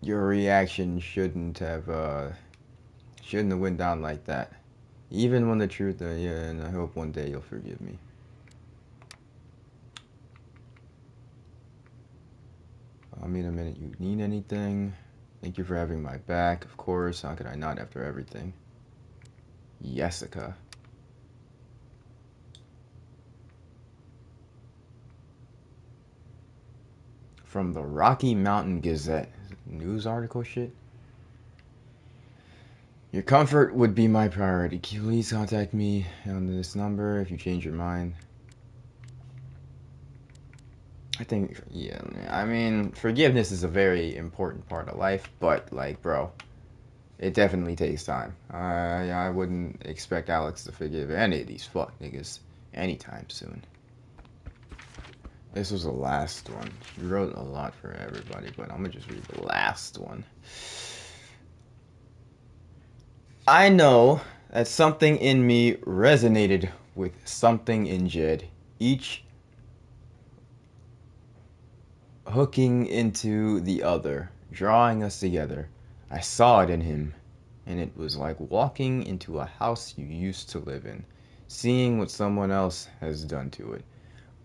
your reaction shouldn't have went down like that. Even when the truth, yeah, and I hope one day you'll forgive me. I'll meet a minute. You need anything? Thank you for having my back, of course. How could I not after everything? Jessica. From the Rocky Mountain Gazette. News article shit? Your comfort would be my priority. Please contact me on this number if you change your mind. I think, yeah, I mean, forgiveness is a very important part of life, but, like, bro, it definitely takes time. I wouldn't expect Alex to forgive any of these fuck niggas anytime soon. This was the last one. She wrote a lot for everybody, but I'm gonna just read the last one. I know that something in me resonated with something in Jed, each hooking into the other, drawing us together. I saw it in him. and it was like walking into a house you used to live in, seeing what someone else has done to it.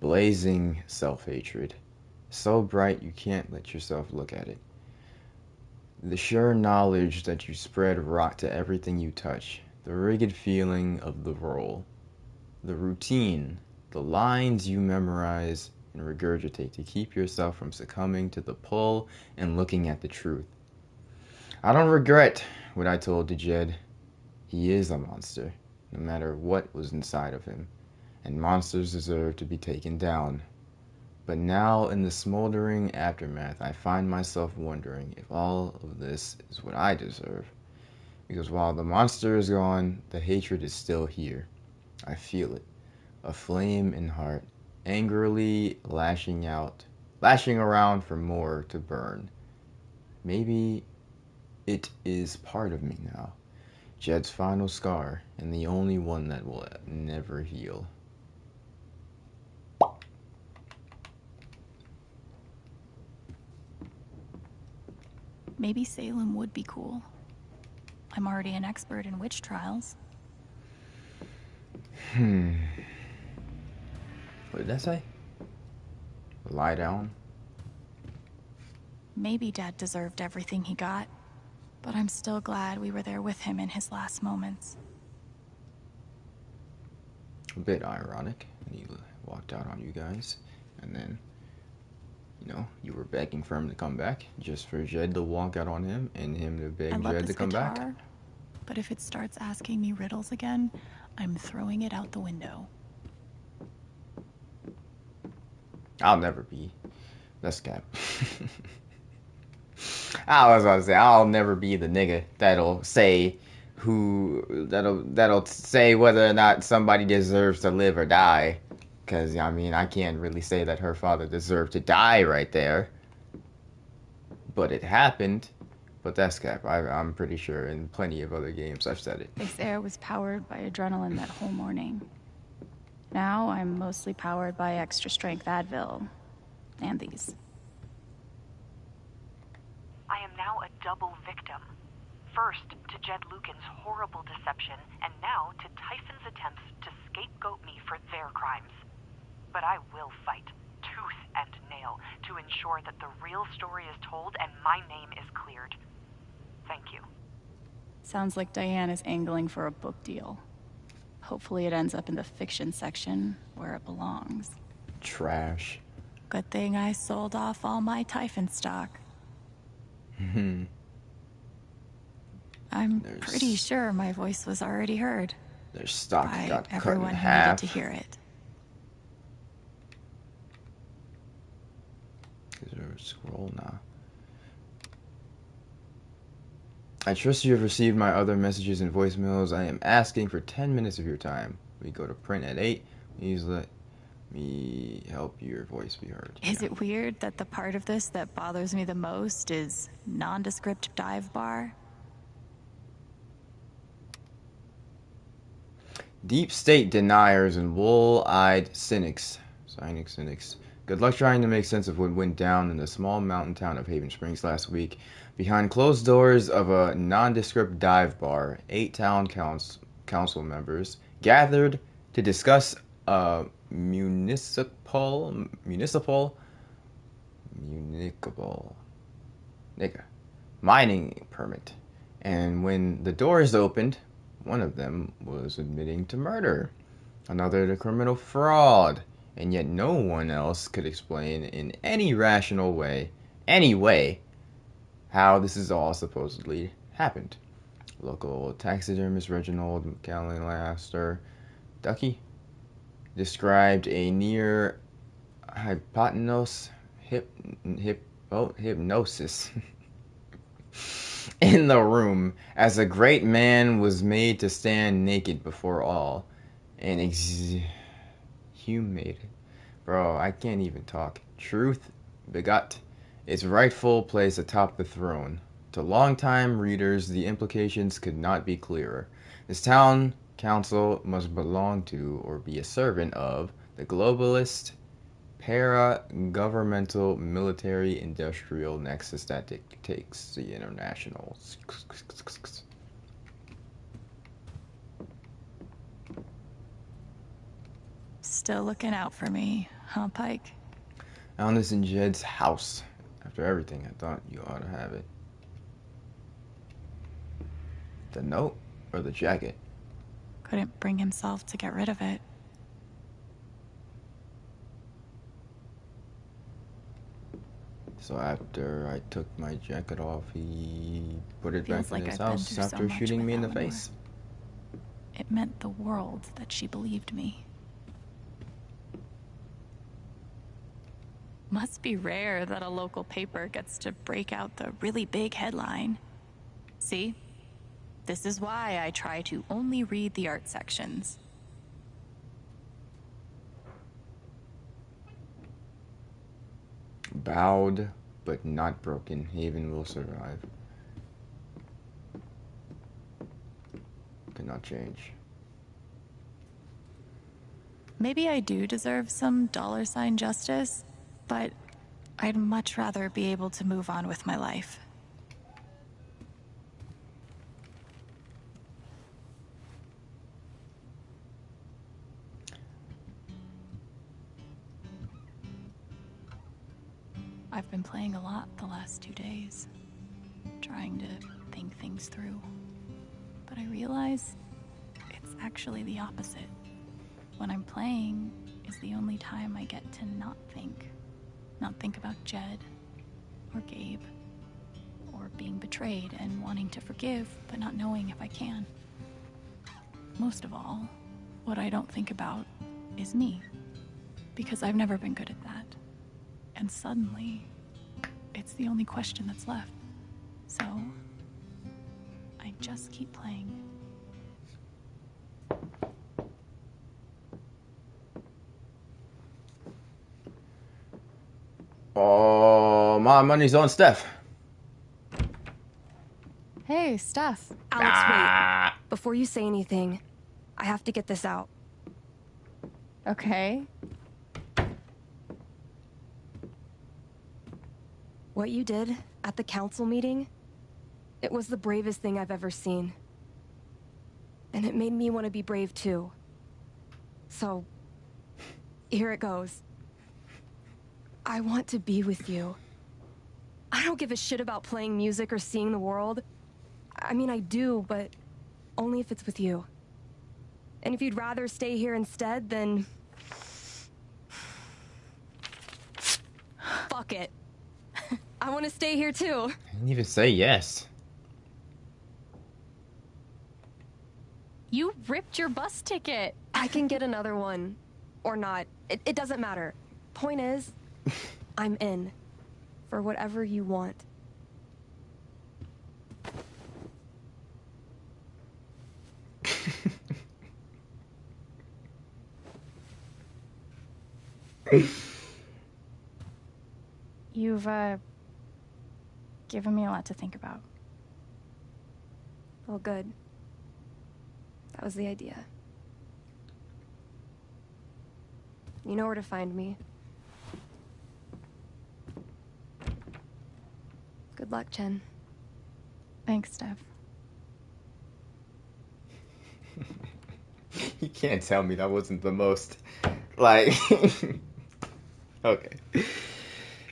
Blazing self-hatred. So bright you can't let yourself look at it. The sure knowledge that you spread rot to everything you touch. The rigid feeling of the role. The routine. The lines you memorize and regurgitate to keep yourself from succumbing to the pull and looking at the truth. I don't regret what I told to Jed. He is a monster, no matter what was inside of him, and monsters deserve to be taken down. But now, in the smoldering aftermath, I find myself wondering if all of this is what I deserve. Because while the monster is gone, the hatred is still here. I feel it. A flame in heart, angrily lashing around for more to burn. Maybe it is part of me now. Jed's final scar, and the only one that will never heal. Maybe Salem would be cool. I'm already an expert in witch trials. What did that say? Lie down? Maybe Dad deserved everything he got, but I'm still glad we were there with him in his last moments. A bit ironic when he walked out on you guys, and then, you were begging for him to come back, just for Jed to walk out on him, and him to beg Jed to come back. But if it starts asking me riddles again, I'm throwing it out the window. I'll never be. That's cap. I was about to say, I'll never be the nigga that'll say that'll say whether or not somebody deserves to live or die. Because, I can't really say that her father deserved to die right there. But it happened. But that's cap. I'm pretty sure in plenty of other games I've said it. This air was powered by adrenaline that whole morning. Now I'm mostly powered by extra strength Advil. And these. I am now a double victim. First to Jed Lucan's horrible deception, and now to Tyson's attempts to scapegoat me for their crimes. But I will fight, tooth and nail, to ensure that the real story is told and my name is cleared. Thank you. Sounds like Diane is angling for a book deal. Hopefully it ends up in the fiction section, where it belongs. Trash. Good thing I sold off all my Typhon stock. I'm pretty sure my voice was already heard. Their stock got cut in everyone half. Who needed to hear it. Is there a scroll now? I trust you have received my other messages and voicemails. I am asking for 10 minutes of your time. We go to print at 8. Please let me help your voice be heard. Is it weird that the part of this that bothers me the most is nondescript dive bar? Deep state deniers and wool-eyed cynics. Good luck trying to make sense of what went down in the small mountain town of Haven Springs last week. Behind closed doors of a nondescript dive bar, 8 town council members gathered to discuss a municipal mining permit. And when the doors opened, one of them was admitting to murder, another to criminal fraud, and yet no one else could explain in any rational way, how this is all supposedly happened. Local taxidermist Reginald McAllister Ducky described a near hypnosis in the room as a great man was made to stand naked before all and exhumated. Bro, I can't even talk. Truth begot its rightful place atop the throne. To longtime readers, the implications could not be clearer. This town council must belong to or be a servant of the globalist para-governmental military-industrial nexus that dictates the international. Still looking out for me, huh, Pike? I found this in Jed's house. After everything, I thought you ought to have it. The note or the jacket? Couldn't bring himself to get rid of it. So after I took my jacket off, he put it Feels back like in his I've been house through so after much shooting with me in the Eleanor. face. It meant the world that she believed me. Must be rare that a local paper gets to break out the really big headline. See? This is why I try to only read the art sections. Bowed, but not broken. Haven will survive. Cannot change. Maybe I do deserve some $ justice, but I'd much rather be able to move on with my life. I've been playing a lot the last 2 days, trying to think things through. But I realize it's actually the opposite. When I'm playing is the only time I get to not think. Not think about Jed, or Gabe, or being betrayed and wanting to forgive, but not knowing if I can. Most of all, what I don't think about is me, because I've never been good at that. And suddenly, it's the only question that's left. So, I just keep playing. Oh, my money's on Steph. Hey, Steph. Alex, wait. Before you say anything, I have to get this out. Okay. What you did at the council meeting, it was the bravest thing I've ever seen. And it made me want to be brave too. So, here it goes. I want to be with you. I don't give a shit about playing music or seeing the world. I mean, I do, but only if it's with you. And if you'd rather stay here instead, then... fuck it. I want to stay here too. I didn't even say yes. You ripped your bus ticket. I can get another one. Or not. It doesn't matter. Point is, I'm in. For whatever you want. You've, given me a lot to think about. Well, good. That was the idea. You know where to find me. Good luck, Chen. Thanks, Steph. You can't tell me that wasn't the most, like, okay.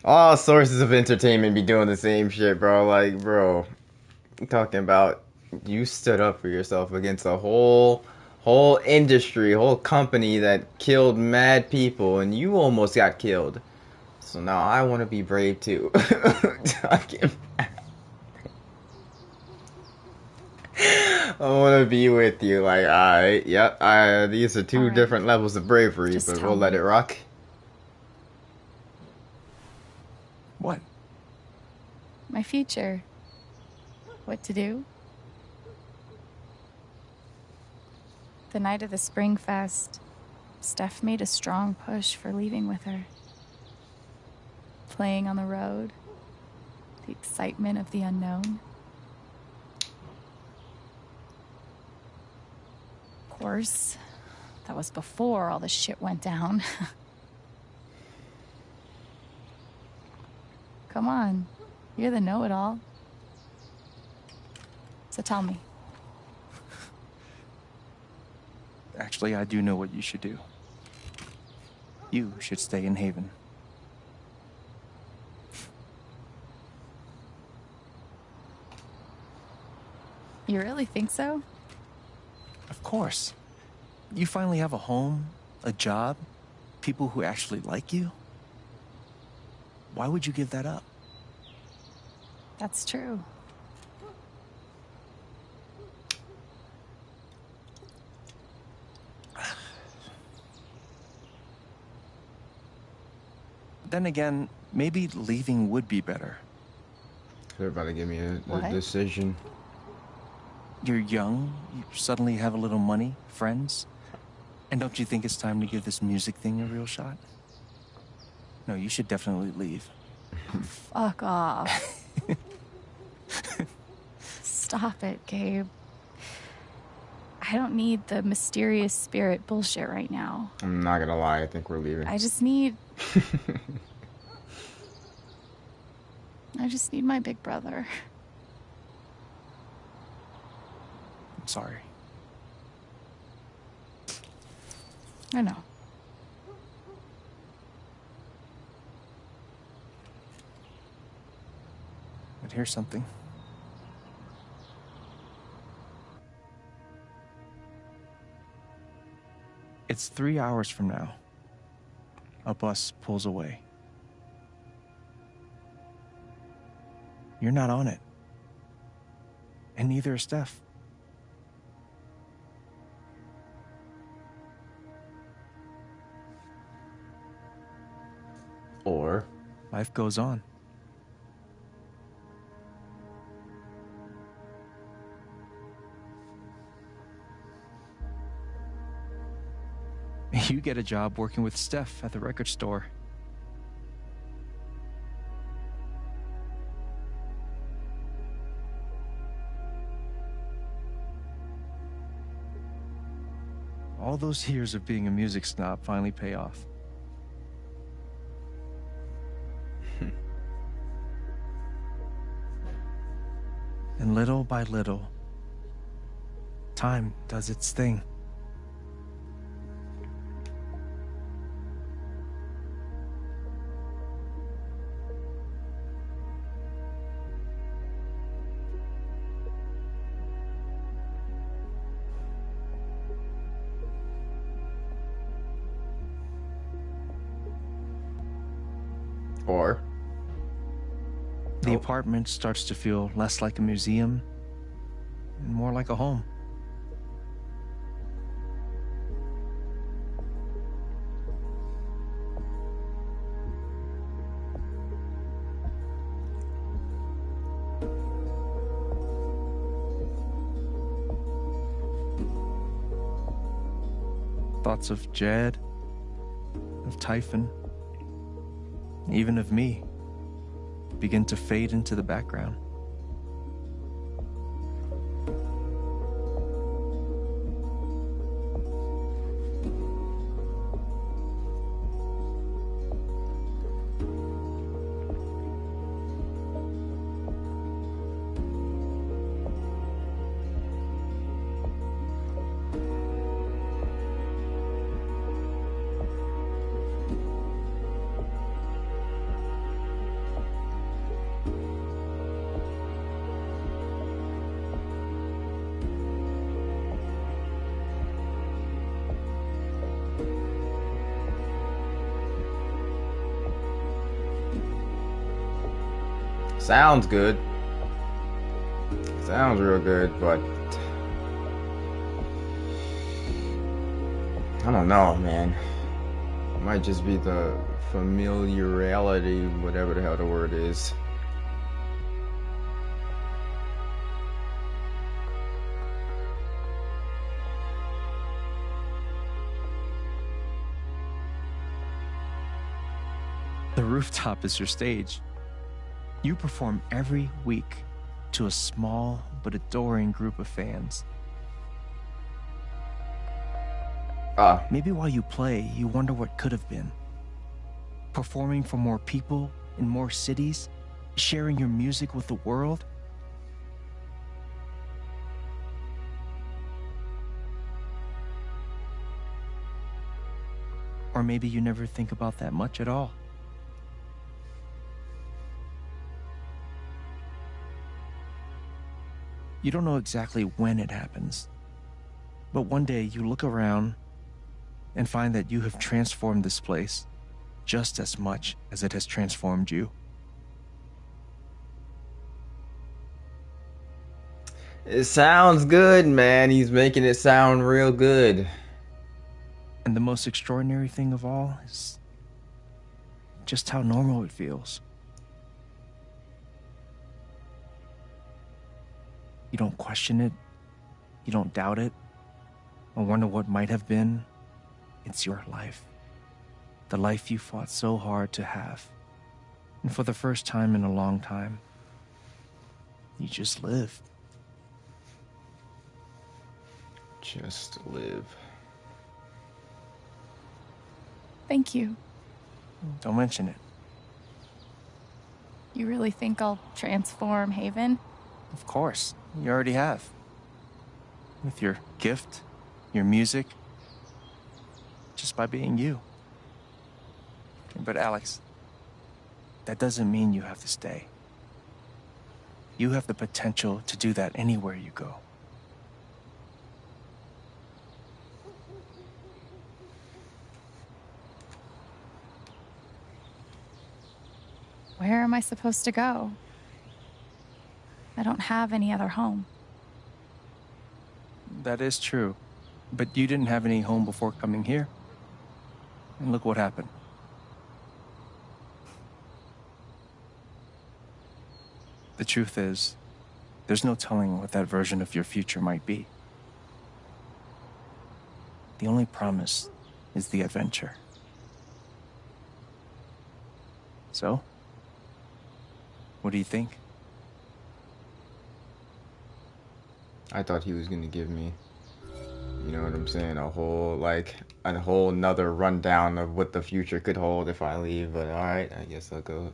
All sources of entertainment be doing the same shit, bro. Like, bro, I'm talking about you stood up for yourself against a whole industry, whole company that killed mad people, and you almost got killed. So now I want to be brave too. Talking I want to be with you. Like, alright, yep, these are two different levels of bravery, Just but tell we'll let me. it rock. What? My future. What to do? The night of the Spring Fest, Steph made a strong push for leaving with her. Playing on the road, the excitement of the unknown. Of course, that was before all the shit went down. Come on, you're the know-it-all. So tell me. Actually, I do know what you should do. You should stay in Haven. You really think so? Of course. You finally have a home, a job, people who actually like you. Why would you give that up? That's true. Then again, maybe leaving would be better. They're about to give me a What? decision. You're young, you suddenly have a little money, friends. And don't you think it's time to give this music thing a real shot? No, you should definitely leave. Fuck off. Stop it, Gabe. I don't need the mysterious spirit bullshit right now. I'm not gonna lie, I think we're leaving. I just need my big brother. I'm sorry. I know. But here's something. It's 3 hours from now. A bus pulls away. You're not on it. And neither is Steph. Or life goes on. You get a job working with Steph at the record store. All those years of being a music snob finally pay off. And little by little, time does its thing. Or the apartment starts to feel less like a museum and more like a home. Thoughts of Jed, of Typhon, even of me, begin to fade into the background. sounds good. Sounds real good, but I don't know, man. It might just be the familiarity, whatever the hell the word is. The rooftop is your stage. You perform every week to a small but adoring group of fans. Maybe while you play, you wonder what could have been. Performing for more people in more cities, sharing your music with the world. Or Or maybe you never think about that much at all. You don't know exactly when it happens, but one day you look around and find that you have transformed this place just as much as it has transformed you. It sounds good, man. He's making it sound real good. And the most extraordinary thing of all is just how normal it feels. You don't question it, you don't doubt it, or wonder what might have been. It's your life. The life you fought so hard to have. And for the first time in a long time, you just live. Just live. Thank you. Don't mention it. You really think I'll transform Haven? Of course, you already have. With your gift, your music, just by being you. But Alex, that doesn't mean you have to stay. You have the potential to do that anywhere you go. Where am I supposed to go? I don't have any other home. That is true. But you didn't have any home before coming here. And look what happened. The truth is, there's no telling what that version of your future might be. The only promise is the adventure. So, what do you think? I thought he was gonna give me, you know what I'm saying, a whole nother rundown of what the future could hold if I leave, but alright, I guess I'll go.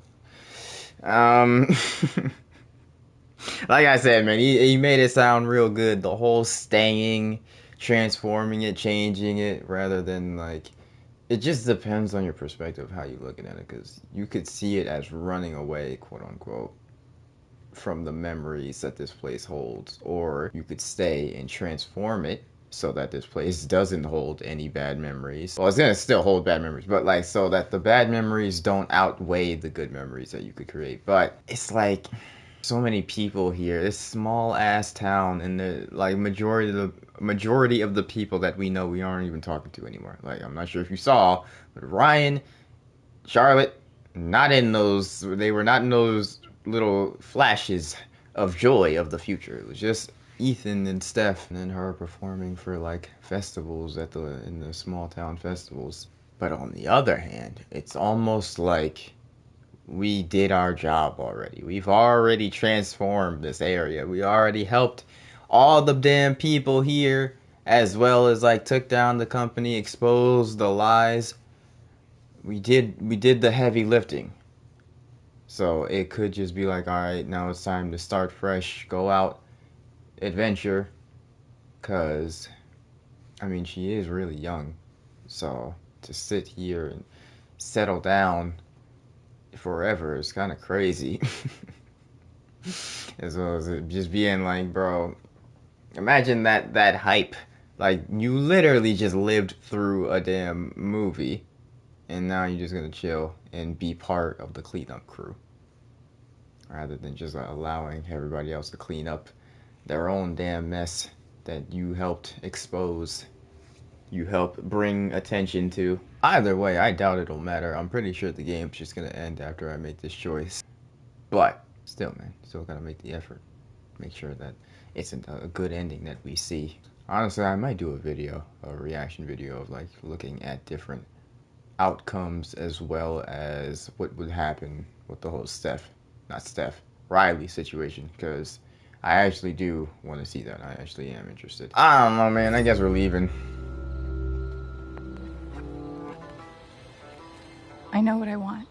Like I said, man, he made it sound real good. The whole staying, transforming it, changing it, rather than like, it just depends on your perspective, how you looking at it, because you could see it as running away, quote unquote, from the memories that this place holds, or you could stay and transform it so that this place doesn't hold any bad memories. Well, it's gonna still hold bad memories, but like, so that the bad memories don't outweigh the good memories that you could create. But it's like, so many people here, this small ass town, and the like majority of the people that we know we aren't even talking to anymore. Like, I'm not sure if you saw, but Ryan, Charlotte, they were not in those little flashes of joy of the future. It was just Ethan and Steph, and then her performing for like festivals in the small town festivals. But on the other hand, it's almost like we did our job already. We've already transformed this area. We already helped all the damn people here, as well as like took down the company, exposed the lies. We did the heavy lifting. So it could just be like, all right, now it's time to start fresh, go out, adventure. Cause, I mean, she is really young. So to sit here and settle down forever is kind of crazy. As well as it just being like, bro, imagine that hype. Like, you literally just lived through a damn movie, and now you're just gonna chill and be part of the cleanup crew, rather than just allowing everybody else to clean up their own damn mess that you helped expose, you helped bring attention to. Either way, I doubt it'll matter. I'm pretty sure the game's just gonna end after I make this choice. But still, man, still gotta make the effort. Make sure that it's a good ending that we see. Honestly, I might do a reaction video of like looking at different outcomes, as well as what would happen with the whole Riley situation, because I actually do want to see that. I actually am interested. I don't know, man. I guess we're leaving. I know what I want.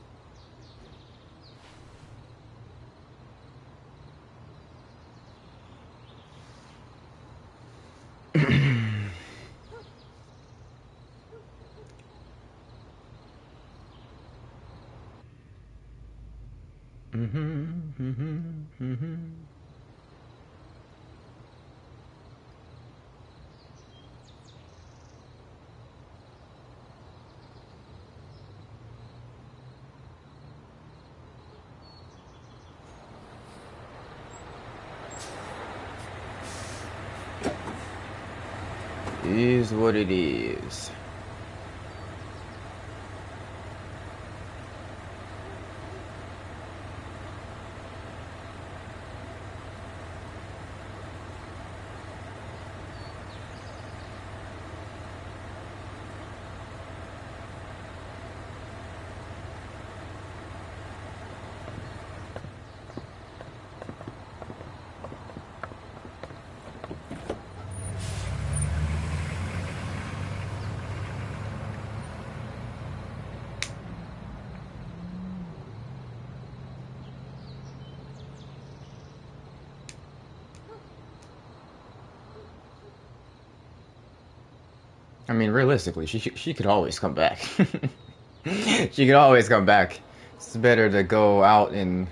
Is what it is. I mean, realistically, she could always come back. She could always come back. It's better to go out and,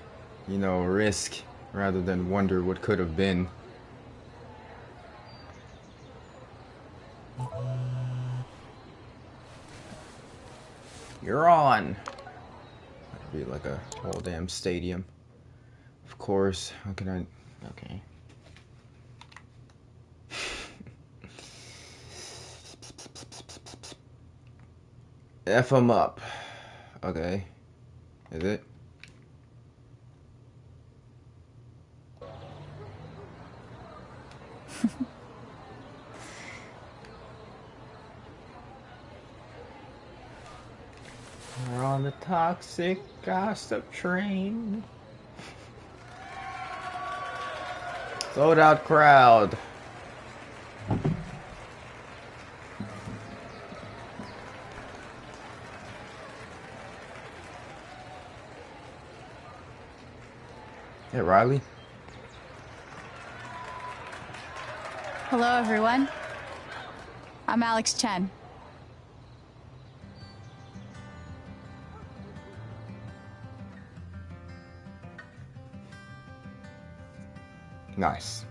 you know, risk rather than wonder what could have been. You're on. That'd be like a whole damn stadium. Of course. How can I? Okay. F them up. Okay. Is it? We're on the toxic gossip train. Sold out crowd. Hey, Riley. Hello, everyone. I'm Alex Chen. Nice.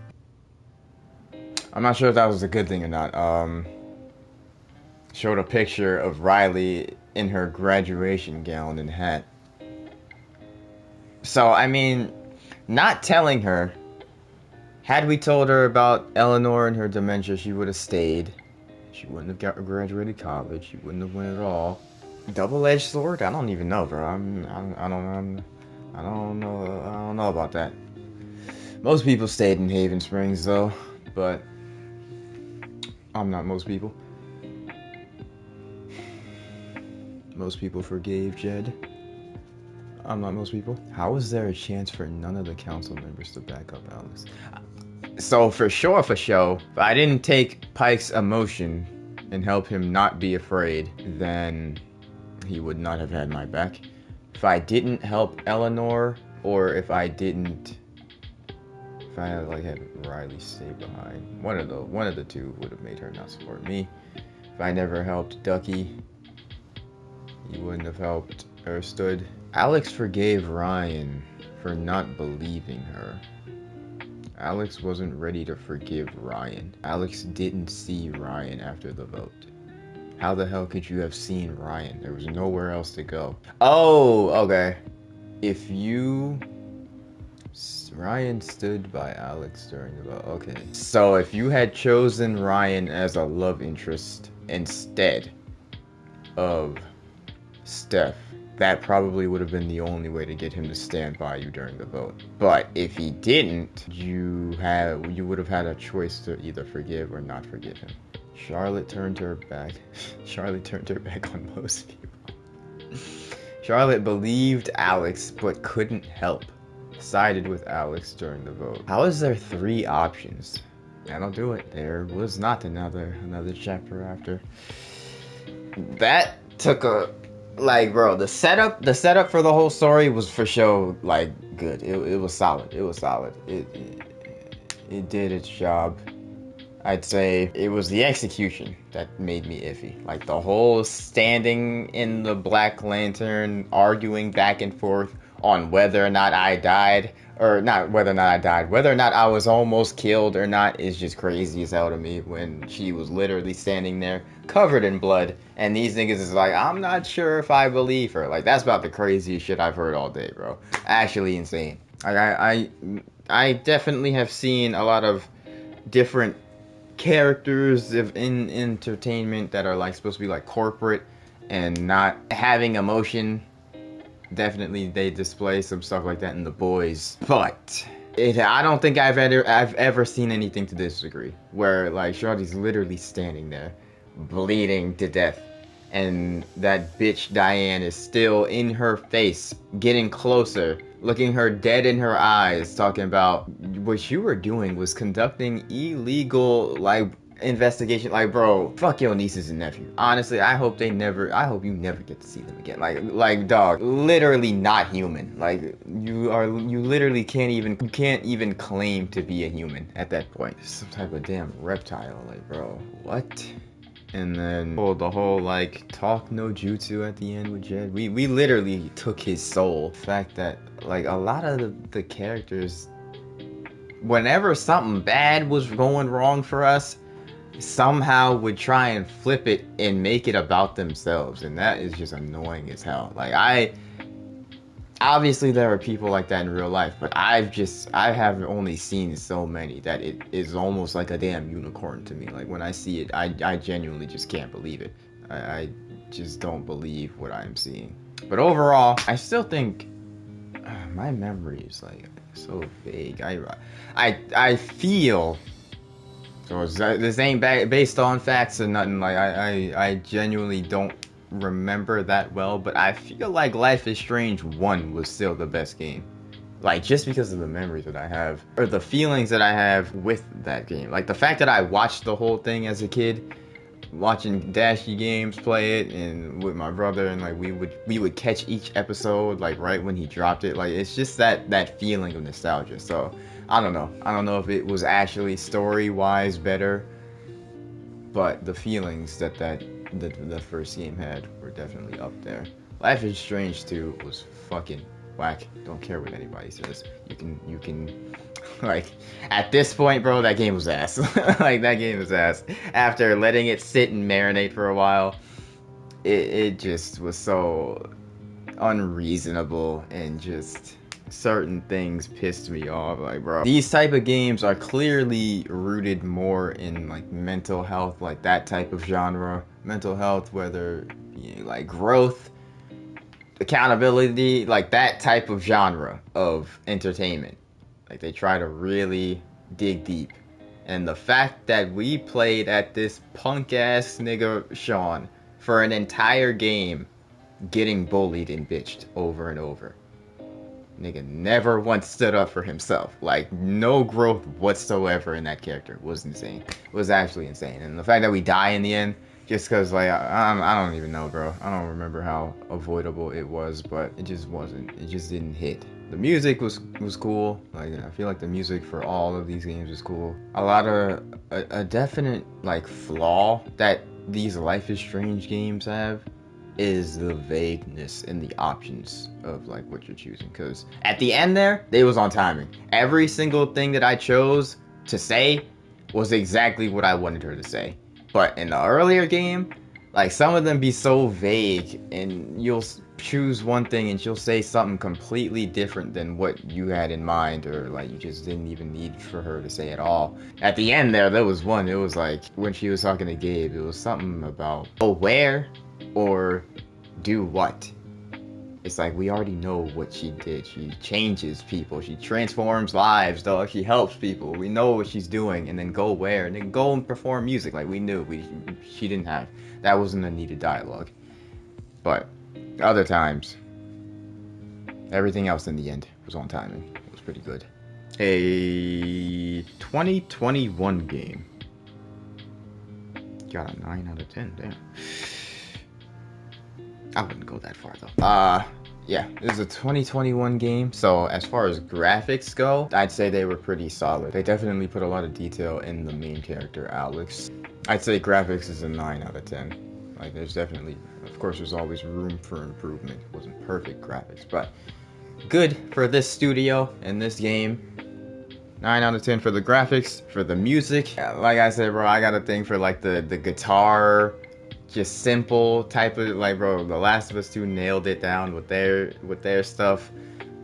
I'm not sure if that was a good thing or not. Showed a picture of Riley in her graduation gown and hat. So, I mean, not telling her, had we told her about Eleanor and her dementia, she would have stayed. She wouldn't have graduated college. She wouldn't have went at all. Double-edged sword? I don't even know, bro. I don't know about that. Most people stayed in Haven Springs, though, but I'm not most people. Most people forgave Jed. I'm not most people. How is there a chance for none of the council members to back up Alex? So for sure, if I didn't take Pike's emotion and help him not be afraid, then he would not have had my back. If I didn't help Eleanor, or if I had like had Riley stay behind, one of the two would have made her not support me. If I never helped Ducky, he wouldn't have helped or stood. Alex forgave Ryan for not believing her. Alex wasn't ready to forgive Ryan. Alex didn't see Ryan after the vote. How the hell could you have seen Ryan? There was nowhere else to go. Oh, okay. Ryan stood by Alex during the vote. Okay. So if you had chosen Ryan as a love interest instead of Steph, that probably would have been the only way to get him to stand by you during the vote. But if he didn't, you would have had a choice to either forgive or not forgive him. Charlotte turned her back. Charlotte turned her back on most people. Charlotte believed Alex but couldn't help. Sided with Alex during the vote. How is there 3 options? That'll do it. There was not another chapter after. That took a bro, the setup for the whole story was for sure good. It was solid. It was solid. It did its job. I'd say it was the execution that made me iffy. Like the whole standing in the Black Lantern, arguing back and forth on whether or not I died, or not whether or not I died, whether or not I was almost killed or not is just crazy as hell to me when she was literally standing there covered in blood and these niggas is like, I'm not sure if I believe her. Like, that's about the craziest shit I've heard all day, bro. Actually insane. Like, I definitely have seen a lot of different characters in entertainment that are like supposed to be like corporate and not having emotion. Definitely they display some stuff like that in The Boys, but I don't think I've ever seen anything to this degree where like Shorty's literally standing there bleeding to death and that bitch Diane is still in her face, getting closer, looking her dead in her eyes, talking about what you were doing was conducting illegal, like, investigation. Like, bro, fuck your nieces and nephew. Honestly, I hope you never get to see them again. Like, dog, literally not human. Like, you literally can't even claim to be a human at that point. Some type of damn reptile. Like, bro, what? And then the whole like talk no jutsu at the end with Jed. We literally took his soul. The fact that like a lot of the characters, whenever something bad was going wrong for us, somehow would try and flip it and make it about themselves, and that is just annoying as hell. Like, obviously there are people like that in real life, but I have only seen so many that it is almost like a damn unicorn to me. Like, when I see it, I genuinely just can't believe it. I just don't believe what I'm seeing. But overall, I still think my memory is like so vague. I feel, so this ain't based on facts or nothing. Like, I genuinely don't remember that well, but I feel like Life is Strange 1 was still the best game. Like, just because of the memories that I have, or the feelings that I have with that game. Like, the fact that I watched the whole thing as a kid, watching Dashy Games play it, and with my brother, and like we would catch each episode like right when he dropped it. Like, it's just that feeling of nostalgia. So I don't know if it was actually story-wise better, but the feelings that the first game had were definitely up there. Life is Strange 2 was fucking whack. Don't care what anybody says. You can like, at this point, bro, that game was ass. Like, that game was ass. After letting it sit and marinate for a while, it just was so unreasonable, and just certain things pissed me off. Like, bro, these type of games are clearly rooted more in like mental health, like that type of genre. Mental health, whether like growth, accountability, like that type of genre of entertainment. Like, they try to really dig deep. And the fact that we played at this punk ass nigga Sean for an entire game, getting bullied and bitched over and over. Nigga never once stood up for himself. Like, no growth whatsoever in that character. Was insane. It was actually insane. And the fact that we die in the end, just because, like, I don't even know, bro. I don't remember how avoidable it was, but it just wasn't. It just didn't hit. The music was cool. Like, I feel like the music for all of these games was cool. A definite, like, flaw that these Life is Strange games have is the vagueness in the options of like what you're choosing, because at the end there, they was on timing. Every single thing that I chose to say was exactly what I wanted her to say. But in the earlier game, like, some of them be so vague, and you'll choose one thing and she'll say something completely different than what you had in mind, or like you just didn't even need for her to say at all. At the end there was one, it was like when she was talking to Gabe, it was something about aware or do what. It's like, we already know what she did. She changes people. She transforms lives, dog. She helps people. We know what she's doing. And then go where? And then go and perform music. Like, we knew. She didn't have. That wasn't a needed dialogue. But other times, everything else in the end was on timing. It was pretty good. A 2021 game. Got a 9 out of 10. Damn. I wouldn't go that far though. Yeah, this is a 2021 game, so as far as graphics go, I'd say they were pretty solid. They definitely put a lot of detail in the main character, Alex. I'd say graphics is a 9 out of 10. Like, there's definitely, of course, there's always room for improvement. It wasn't perfect graphics, but good for this studio and this game. 9 out of 10 for the graphics, for the music. Like I said, bro, I got a thing for like the guitar, just simple type of, like, bro, The Last of Us 2 nailed it down with their stuff.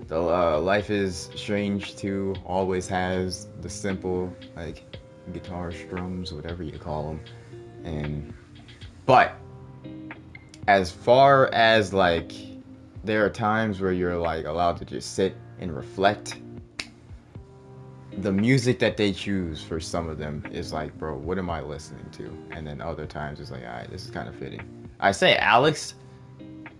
The Life is Strange 2 always has the simple, like, guitar strums, whatever you call them. But as far as, like, there are times where you're like allowed to just sit and reflect, the music that they choose for some of them is like, bro, what am I listening to? And then other times it's like, all right, this is kind of fitting. I say Alex,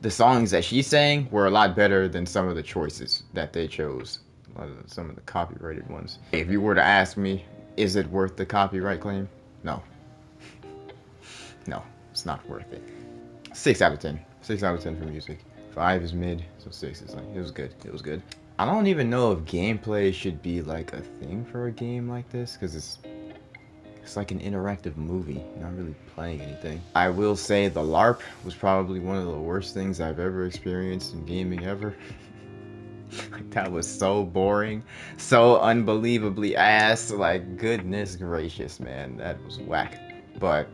the songs that she sang were a lot better than some of the choices that they chose, some of the copyrighted ones. If you were to ask me, is it worth the copyright claim? No. No, it's not worth it. 6 out of 10. 6 out of 10 for music. 5 is mid, so 6 is like, it was good. It was good. I don't even know if gameplay should be like a thing for a game like this, because it's like an interactive movie, not really playing anything. I will say the LARP was probably one of the worst things I've ever experienced in gaming ever. Like, that was so boring, so unbelievably ass. Like, goodness gracious, man, that was whack. But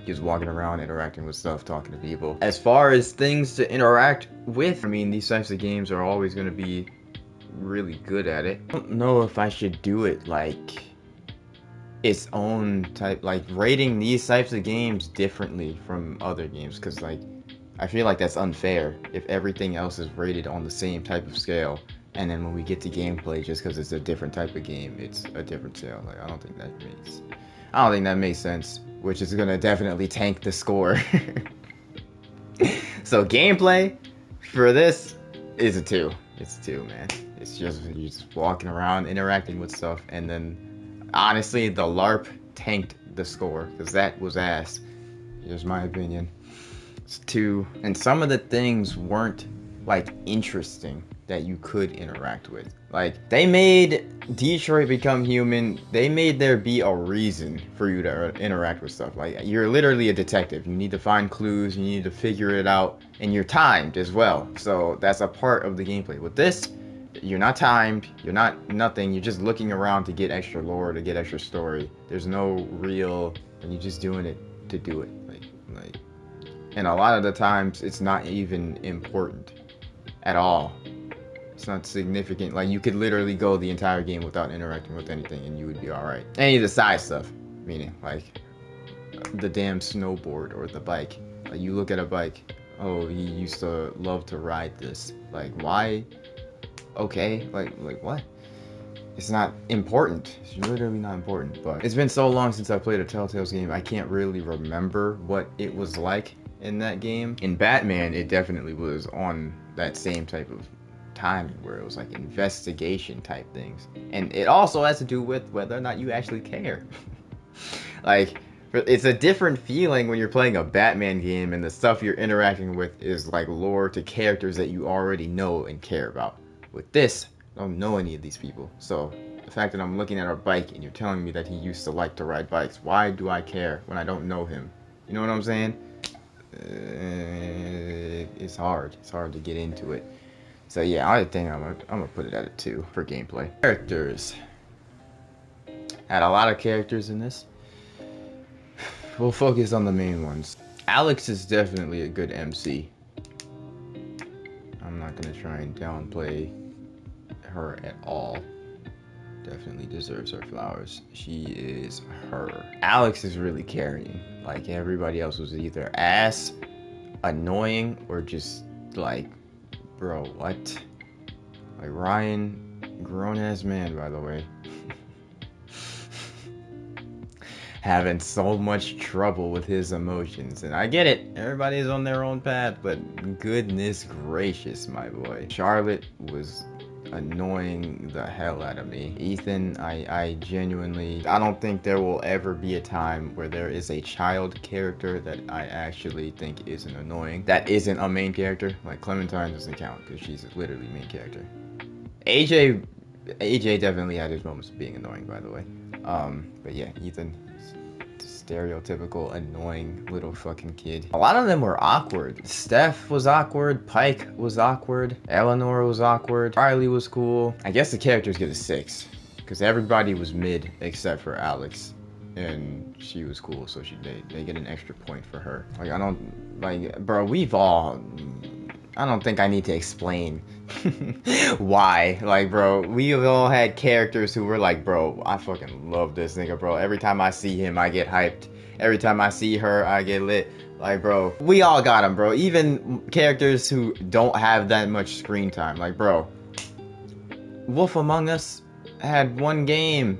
just walking around, interacting with stuff, talking to people. As far as things to interact with, I mean, these types of games are always going to be really good at it. I don't know if I should do it like its own type, like rating these types of games differently from other games, because like I feel like that's unfair if everything else is rated on the same type of scale, and then when we get to gameplay, just because it's a different type of game, it's a different scale. Like, I don't think that makes sense, which is gonna definitely tank the score. So gameplay for this is a 2. It's a 2, man. It's just, you're just walking around, interacting with stuff, and then honestly, the LARP tanked the score, because that was ass. Here's my opinion. It's 2. And some of the things weren't like interesting that you could interact with. Like, they made Detroit Become Human, they made there be a reason for you to interact with stuff. Like, you're literally a detective. You need to find clues, you need to figure it out, and you're timed as well. So that's a part of the gameplay. With this, you're not timed, you're not nothing, you're just looking around to get extra lore, to get extra story. There's no real, and you're just doing it to do it. Like, and a lot of the times, it's not even important at all. It's not significant. Like, you could literally go the entire game without interacting with anything and you would be alright. Any of the side stuff, meaning like the damn snowboard or the bike. Like, you look at a bike, oh, he used to love to ride this. Like, why? Okay, like what? It's not important. It's literally not important. But it's been so long since I played a Telltale's game, I can't really remember what it was like in that game. In Batman, it definitely was on that same type of timing where it was like investigation type things, and it also has to do with whether or not you actually care. Like, it's a different feeling when you're playing a Batman game and the stuff you're interacting with is like lore to characters that you already know and care about. With this, I don't know any of these people, so the fact that I'm looking at our bike and you're telling me that he used to like to ride bikes, why do I care when I don't know him? You know what I'm saying? It's hard to get into it. So yeah, I think I'm gonna put it at a 2 for gameplay. Characters. Had a lot of characters in this. We'll focus on the main ones. Alex is definitely a good MC. I'm not gonna try and downplay her at all. Definitely deserves her flowers. She is her. Alex is really carrying. Like, everybody else was either ass, annoying, or just like, bro, what? Like, Ryan, grown-ass man, by the way. Having so much trouble with his emotions. And I get it. Everybody's on their own path, but goodness gracious, my boy. Charlotte was annoying the hell out of me. Ethan, I genuinely, I don't think there will ever be a time where there is a child character that I actually think isn't annoying. That isn't a main character. Like, Clementine doesn't count because she's literally main character. AJ definitely had his moments of being annoying, by the way. But yeah, Ethan, just stereotypical annoying little fucking kid. A lot of them were awkward. Steph was awkward, Pike was awkward, Eleanor was awkward, Riley was cool. I guess the characters get a 6 because everybody was mid except for Alex, and she was cool, so they get an extra point for her. Like, I don't, like, bro, I don't think I need to explain why. Like, bro, we've all had characters who were like, bro, I fucking love this nigga, bro. Every time I see him, I get hyped. Every time I see her, I get lit. Like, bro, we all got them, bro. Even characters who don't have that much screen time. Like, bro, Wolf Among Us had one game,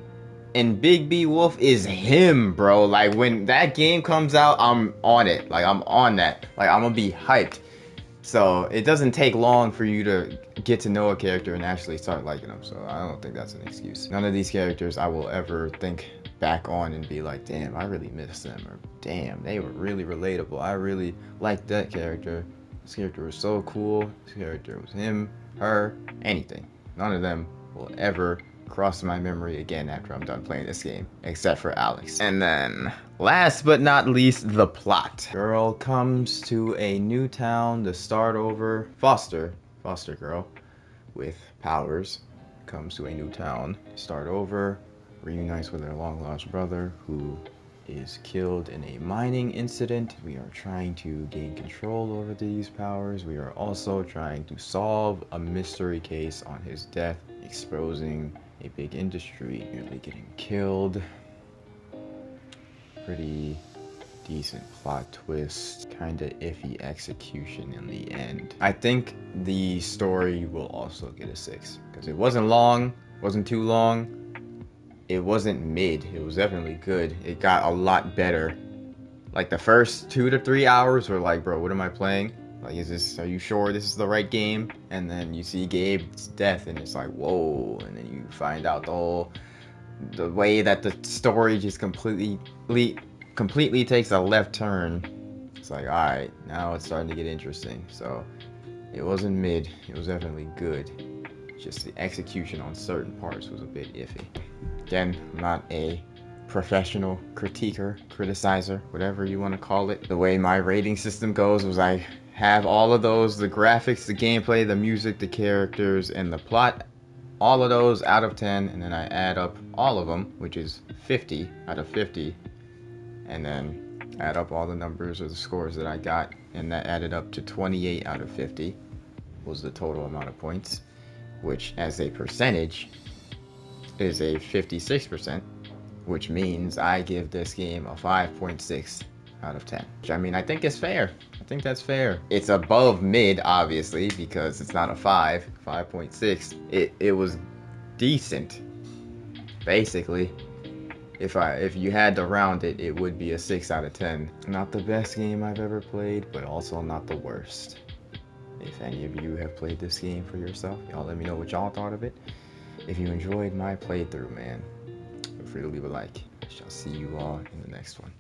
and Big B Wolf is him, bro. Like, when that game comes out, I'm on it. Like, I'm on that. Like, I'm gonna be hyped. So it doesn't take long for you to get to know a character and actually start liking them. So I don't think that's an excuse. None of these characters I will ever think back on and be like, damn, I really miss them, or damn, they were really relatable. I really liked that character. This character was so cool. This character was him, her, anything. None of them will ever cross my memory again after I'm done playing this game, except for Alex. And then, last but not least, the plot. Girl comes to a new town to start over. Foster girl with powers comes to a new town to start over, reunites with her long lost brother who is killed in a mining incident. We are trying to gain control over these powers. We are also trying to solve a mystery case on his death, exposing a big industry nearly getting killed. Pretty decent plot twist, kinda iffy execution in the end. I think the story will also get a 6 because it wasn't long, wasn't too long. It wasn't mid, it was definitely good. It got a lot better. Like, the first 2 to 3 hours were like, bro, what am I playing? Like, are you sure this is the right game? And then you see Gabe's death and it's like, whoa. And then you find out the way that the story just completely takes a left turn. It's like, all right, now it's starting to get interesting. So it wasn't mid, it was definitely good. Just the execution on certain parts was a bit iffy. Again, I'm not a professional critiquer, criticizer, whatever you want to call it. The way my rating system goes was I have all of those, the graphics, the gameplay, the music, the characters, and the plot, all of those out of 10, and then I add up all of them, which is 50 out of 50, and then add up all the numbers or the scores that I got, and that added up to 28 out of 50 was the total amount of points, which as a percentage is a 56%, which means I give this game a 5.6 out of 10. Which, I mean, I think is fair. I think that's fair. It's above mid, obviously, because it's not a 5.6. It was decent, basically. If you had to round it, it would be a 6 out of 10. Not the best game I've ever played, but also not the worst. If any of you have played this game for yourself, y'all let me know what y'all thought of it. If you enjoyed my playthrough, man, feel free to leave a like. I shall see you all in the next one.